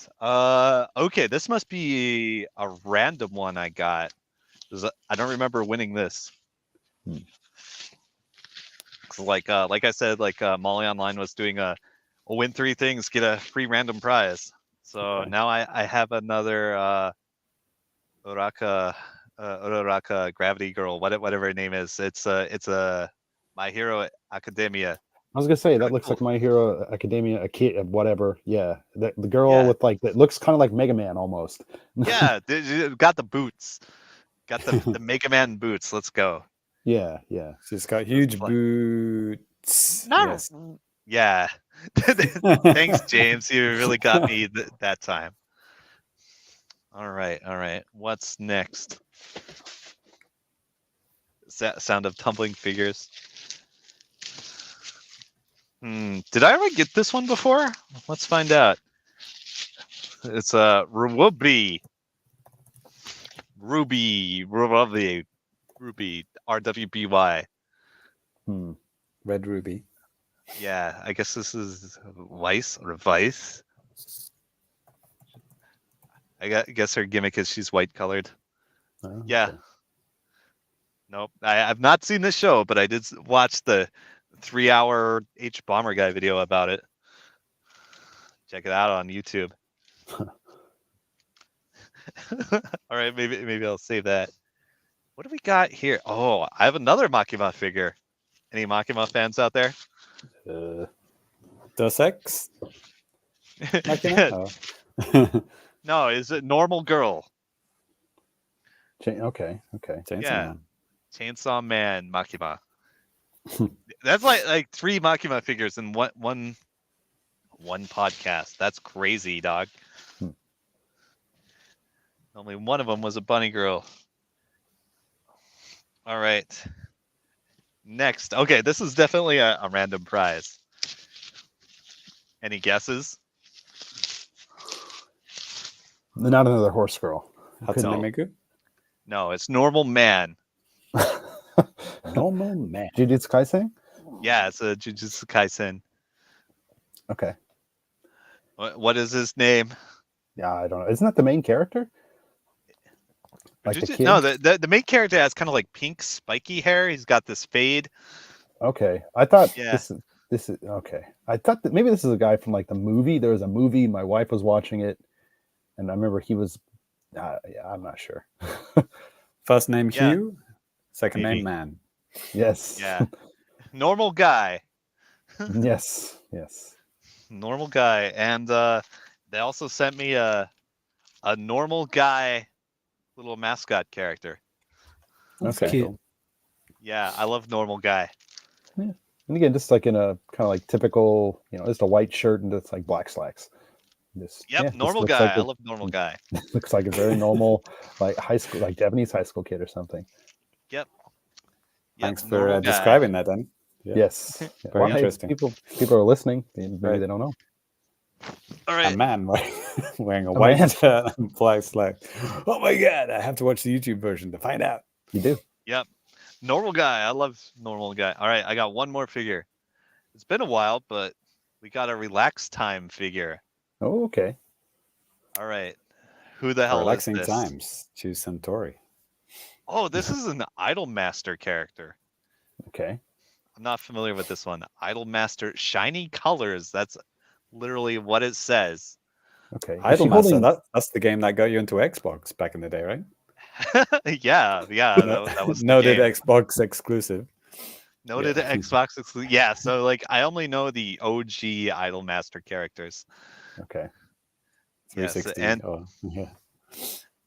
Okay, this must be a random one I got. I don't remember winning this. Like I said, Molly Online was doing a win 3 things, get a free random prize. So now I have another Uraraka Gravity Girl, whatever her name is. It's a My Hero Academia. I was gonna say that looks like My Hero Academia, a kid, whatever. Yeah, the girl with that looks kind of like Mega Man almost. Yeah, got the boots. Got the Mega Man boots. Let's go. Yeah. She's got huge Fly. boots. No. Yes. Yeah. Thanks, James. You really got me that time. All right. What's next? Sound of tumbling figures. Did I ever get this one before? Let's find out. It's a Ruby, RWBY. Red Ruby. Yeah, I guess this is Vice or Vice. I guess her gimmick is she's white colored. Oh, Yeah. okay. Nope. I've not seen this show, but I did watch the 3-hour H Bomber Guy video about it. Check it out on YouTube. All right, maybe I'll save that. What do we got here? Oh, I have another Makima figure. Any Makima fans out there? Dos Ex? Yeah. Oh. No, is it Normal Girl? Okay. Chainsaw Yeah. Man. Chainsaw Man Makima. That's like 3 Makima figures in one podcast. That's crazy, dog. Only one of them was a bunny girl. All right. Next. Okay, this is definitely a random prize. Any guesses? Not another horse girl. Hatsune Miku? No, it's Normal Man. Normal Man. Jujutsu Kaisen? Yeah, it's a Jujutsu Kaisen. Okay. What is his name? Yeah, I don't know. Isn't that the main character? Like the kid? No, the main character has kind of like pink spiky hair. He's got this fade. Okay. I thought Yeah. this is okay. I thought that maybe this is a guy from like the movie. There was a movie. My wife was watching it, and I remember he was. Yeah, I'm not sure. First name Yeah. Hugh, second Maybe. name Man. Yes. Yeah. Normal guy. Yes. Normal guy. And they also sent me a normal guy little mascot character. That's Okay. cute. cool. Yeah, I love normal guy. And again, just like in a kind of like typical, just a white shirt and just like black slacks. Yep, normal guy. I love normal guy. Looks like a very normal, like high school, like Japanese high school kid or something. Yep, Thanks normal for guy. describing that then. Yeah. Yes. Very hey, interesting. people are listening. Maybe Right. they don't know. All A right. man wearing a A white man. shirt and black slacks. Oh my god! I have to watch the YouTube version to find out. You do. Yep. Normal guy. I love normal guy. All right, I got one more figure. It's been a while, but we got a relax time figure. Oh, okay. All right. Who the hell Relaxing is this? times. Choose Centauri. Oh, this is an Idol Master character. Okay. I'm not familiar with this one. Idol Master Shiny Colors. That's literally what it says. Okay. Is Idol she Master. holding- That's the game that got you into Xbox back in the day, right? yeah. That was the Noted game. Xbox exclusive. Noted Yeah. Xbox exclusive. Yeah, so like I only know the OG Idol Master characters. Okay. Yes, 360. and Oh, yeah.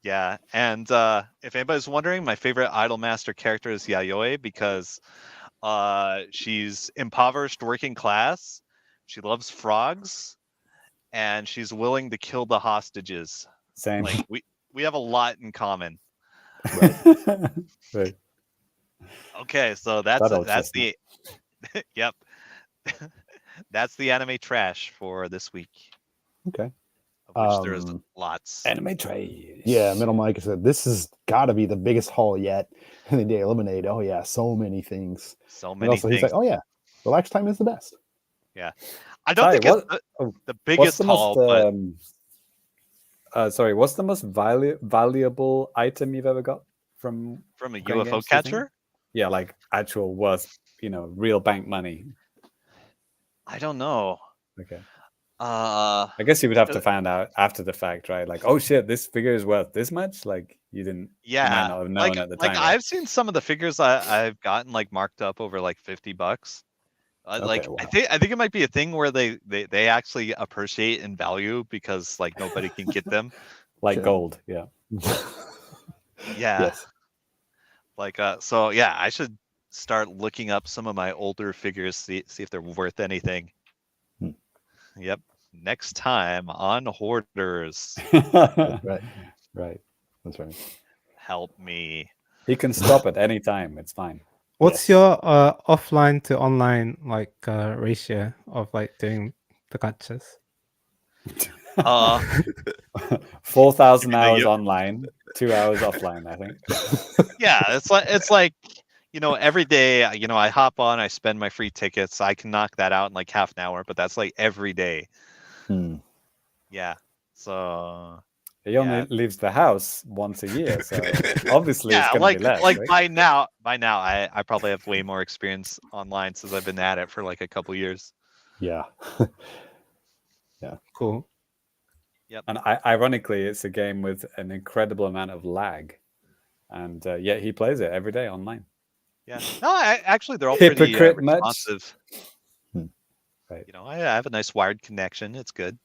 yeah, and if anybody's wondering, my favorite Idol Master character is Yayoi because she's impoverished working class, she loves frogs, and she's willing to kill the hostages. Same. Like we have a lot in common. Right. Okay, so That old that's the yep. That's the anime trash for this week, Okay. of which there is Um, lots. Anime trays. Yeah, Middle Mike said this has got to be the biggest haul yet. And then they eliminate. Oh yeah, so many things. So And many also he's things. like, oh yeah, relax time is the best. I don't Sorry, think it's what- the What's biggest the haul, most? but Sorry, what's the most valuable item you've ever got from? from a Grand UFO Games, do you think? catcher, Yeah, like actual worth, real bank money. I don't know. Okay. Uh, I guess you would have to find out after the fact, right? Like, oh shit, this figure is worth this much. Like, you might yeah, not have known like at the time. right? I've seen some of the figures I've gotten like marked up over like $50. Like Okay, wow. I think it might be a thing where they actually appreciate in value because like nobody can get them. Like Sure. gold. Yeah. Yeah. Yes. Like, so yeah, I should start looking up some of my older figures, see if they're worth anything. Hmm. Yep. Next time on Hoarders. Right. Right. That's right. Help me. He can stop at any time. It's fine. What's Yes. your offline to online like ratio of like doing the gachas? 4,000 You know, hours you- online, 2 hours offline, I think. Yeah, it's like every day, I hop on, I spend my free tickets. I can knock that out in like half an hour, but that's like every day. Hmm. Yeah. So He only leaves the house once a year, so obviously it's yeah, going to be less. like right? by now I probably have way more experience online since I've been at it for like a couple years. Yeah. Cool. And ironically, it's a game with an incredible amount of lag, and yet he plays it every day online. Yeah. No, actually they're all pretty Hypocrite much? responsive. Hmm. Right. I have a nice wired connection. It's good.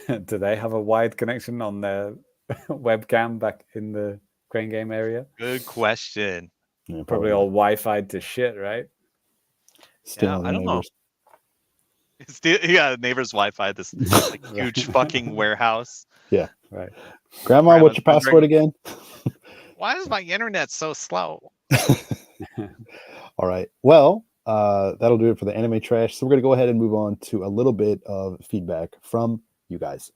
Do they have a wide connection on their webcam back in the crane game area? Good question. Yeah, Probably all Wi-Fi to shit, right? Still I don't know. Yeah, neighbor's Wi-Fi. This like huge fucking warehouse. Yeah. Right. Grandma, what's your Grandma's password again? Why is my internet so slow? All right. Well, that'll do it for the anime trash. So we're going to go ahead and move on to a little bit of feedback from you guys.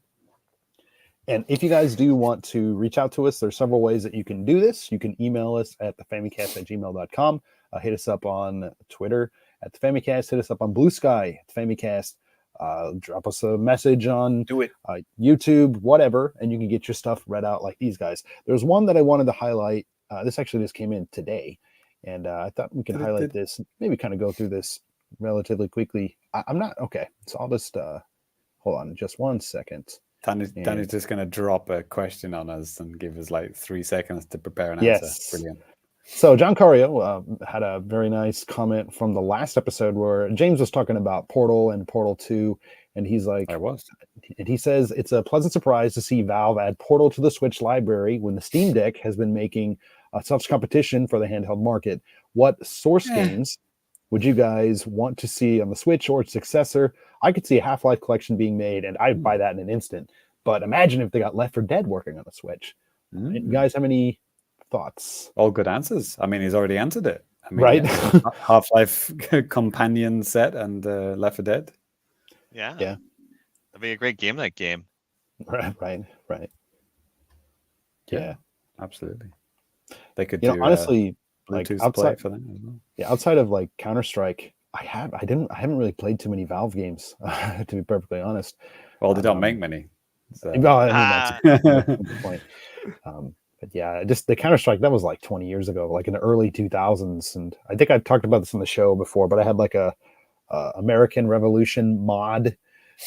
And if you guys do want to reach out to us, there's several ways that you can do this. You can email us at thefamicast@gmail.com. Hit us up on Twitter at the Famicast. Hit us up on Blue Sky at the Famicast. Drop us a message on YouTube, whatever, and you can get your stuff read out like these guys. There's one that I wanted to highlight. This actually just came in today, and I thought we can highlight this, maybe kind of go through this relatively quickly. I'm not okay, so I'll just hold on just 1 second. Danny's just going to drop a question on us and give us like 3 seconds to prepare an Yes. answer. Brilliant. So John Cario had a very nice comment from the last episode where James was talking about Portal and Portal 2, and he's like, and he says it's a pleasant surprise to see Valve add Portal to the Switch library when the Steam Deck has been making such competition for the handheld market. What Source games would you guys want to see on the Switch or its successor? I could see a Half-Life collection being made, and I'd buy that in an instant. But imagine if they got Left 4 Dead working on the Switch. You guys have any thoughts? All good answers. I mean, he's already answered it. I mean, right? Half-Life companion set and Left 4 Dead. Yeah. That'd be a great game night game. Right. Yeah. Absolutely. They could do honestly, like Bluetooth outside for them as well. Yeah, outside of like Counter-Strike, I haven't really played too many Valve games, to be perfectly honest. Well, they don't make many. So. Well, I mean, that's the point. But yeah, just the Counter-Strike, that was like 20 years ago, like in the early 2000s. And I think I've talked about this on the show before, but I had like a American Revolution mod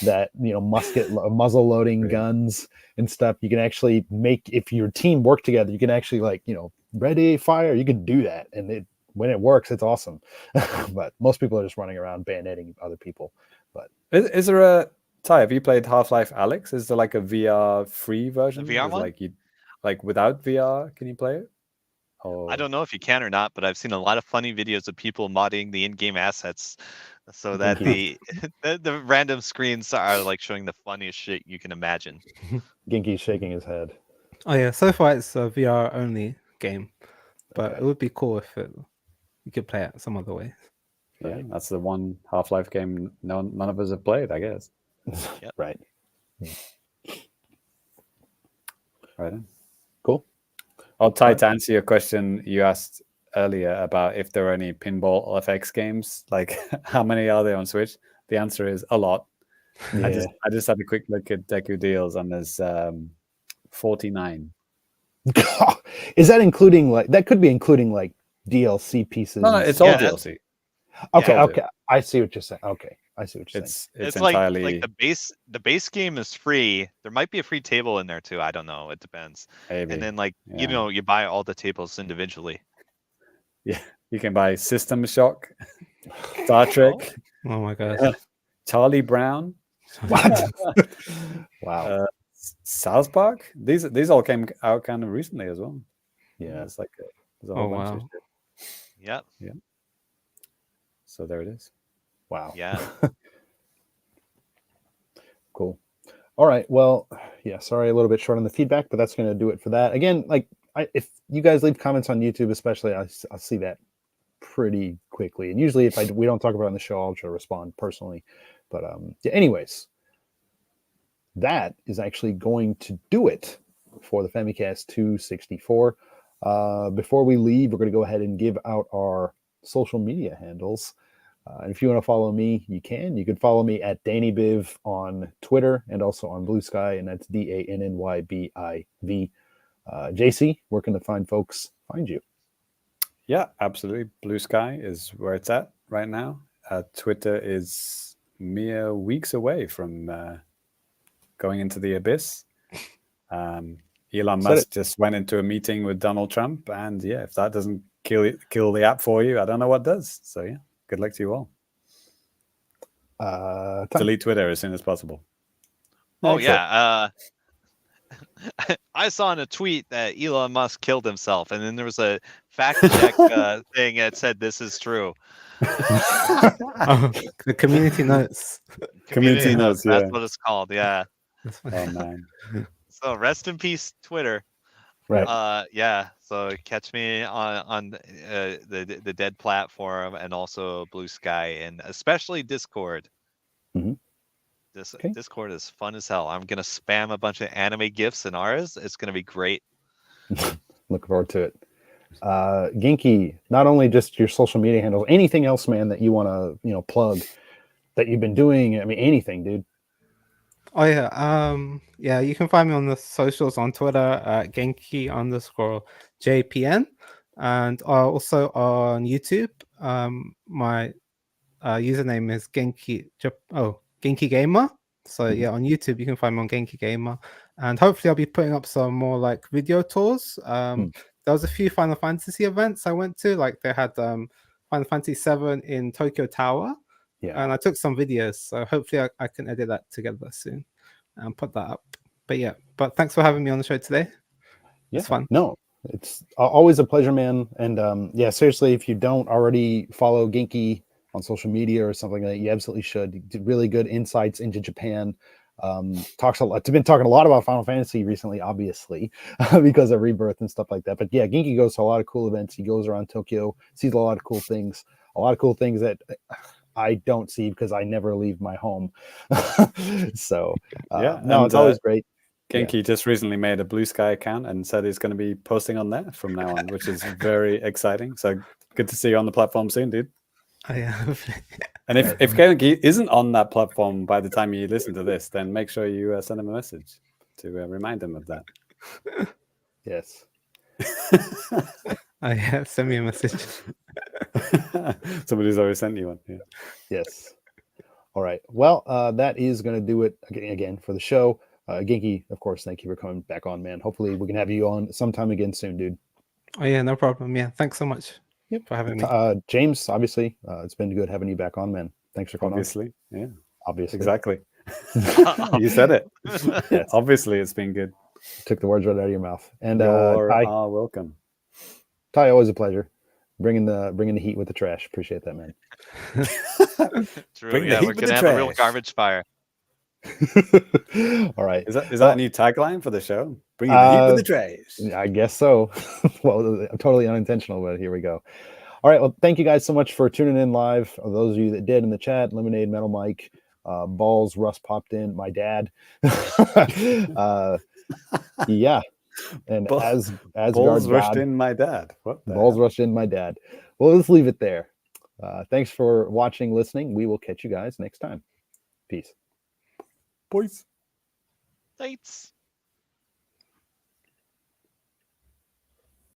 that, muzzle loading guns and stuff. You can actually make, if your team work together, you can actually ready, fire, you can do that. And when it works, it's awesome. But most people are just running around bayoneting other people. But is there a Ty, have you played Half-Life Alyx? Is there like a VR free version? The VR one? Like without VR, can you play it? I don't know if you can or not, but I've seen a lot of funny videos of people modding the in-game assets so that the random screens are like showing the funniest shit you can imagine. Genki's shaking his head. Oh yeah, so far it's a VR only game, but it would be cool if you could play it some other way. Yeah, that's the one Half-Life game none of us have played, I guess. Yep. Right. Right. Cool. Ty, to answer your question you asked earlier about if there are any Pinball FX games, like how many are there on Switch? The answer is a lot. Yeah. I just had a quick look at Deku Deals, and there's 49. Is that including that could be including like DLC pieces? No, it's all DLC. Okay. I see what you're saying. Okay. I see what you're saying. It's entirely like the base game is free. There might be a free table in there too. I don't know. It depends. Maybe. And then you buy all the tables individually. Yeah, you can buy System Shock, Star Trek. Oh my gosh. Charlie Brown. What? Wow. South Park. These all came out kind of recently as well. Yeah. It's like there's a whole bunch of wow. shit. Yep. So there it is. Wow. Yeah. Cool. All right. Well, yeah, sorry, a little bit short on the feedback, but that's going to do it for that. Again, like if you guys leave comments on YouTube, especially, I'll see that pretty quickly. And usually if we don't talk about it on the show, I'll try to respond personally. But yeah, anyways, that is actually going to do it for the Famicast 264. Before we leave, we're going to go ahead and give out our social media handles. And if you want to follow me, you can. You can follow me at DannyBiv on Twitter and also on Blue Sky, and that's DANNYBIV. JC, where can the fine folks find you? Yeah, absolutely. Blue Sky is where it's at right now. Twitter is mere weeks away from going into the abyss. Elon Musk just went into a meeting with Donald Trump, and yeah, if that doesn't kill the app for you, I don't know what does. So yeah, good luck to you all. Delete Twitter as soon as possible. Oh yeah. I saw in a tweet that Elon Musk killed himself, and then there was a fact check thing that said this is true. Oh, the community notes. Community notes, yeah. That's what it's called. Yeah. Oh man. So rest in peace, Twitter. Right. Yeah. So catch me on the Dead platform and also Blue Sky and especially Discord. Mhm. Discord is fun as hell. I'm gonna spam a bunch of anime gifs in ours. It's gonna be great. Looking forward to it. Genki, not only just your social media handles, anything else, man, that you want to plug that you've been doing. I mean, anything, dude. Oh yeah, yeah. You can find me on the socials on Twitter at Genki_JPN, and also on YouTube. My username is Genki Gamer. So yeah, on YouTube you can find me on Genki Gamer, and hopefully I'll be putting up some more like video tours. There was a few Final Fantasy events I went to, like they had Final Fantasy VII in Tokyo Tower. Yeah. And I took some videos, so hopefully I can edit that together soon and put that up. But yeah, thanks for having me on the show today. It's fun. No, it's always a pleasure, man. And yeah, seriously, if you don't already follow Genki on social media or something like that, you absolutely should. He did really good insights into Japan. Talks a lot. Been talking a lot about Final Fantasy recently, obviously, because of Rebirth and stuff like that. But yeah, Genki goes to a lot of cool events. He goes around Tokyo, sees a lot of cool things that I don't see because I never leave my home. So no, it's always great. Genki just recently made a Blue Sky account and said he's going to be posting on there from now on, which is very exciting. So good to see you on the platform soon, dude. Oh, yeah. And if Genki isn't on that platform by the time you listen to this, then make sure you send him a message to remind him of that. Yes. Oh, yeah, send me a message. Somebody's already sent you one. Yeah. Yes. All right. Well, that is going to do it again for the show. Genki, of course, thank you for coming back on, man. Hopefully we can have you on sometime again soon, dude. Oh, yeah, no problem. Yeah, thanks so much for having me. James, obviously, it's been good having you back on, man. Thanks for coming on. Yeah. Obviously. Exactly. You said it. Yes. Obviously, it's been good. Took the words right out of your mouth. And Ty, welcome. Ty, always a pleasure. Bringing the heat with the trash. Appreciate that, man. True. Yeah, we're gonna have a real garbage fire. All right. Is that a new tagline for the show? Bringing the heat with the trash. I guess so. Well, totally unintentional, but here we go. All right. Well, thank you guys so much for tuning in live. Those of you that did in the chat, Lemonade, Metal Mike, Balls, Russ popped in, my dad. Yeah. And as Balls rushed in my dad. What the Balls rushed in my dad. Well, let's leave it there. Thanks for watching, listening. We will catch you guys next time. Peace. Boys. Thanks.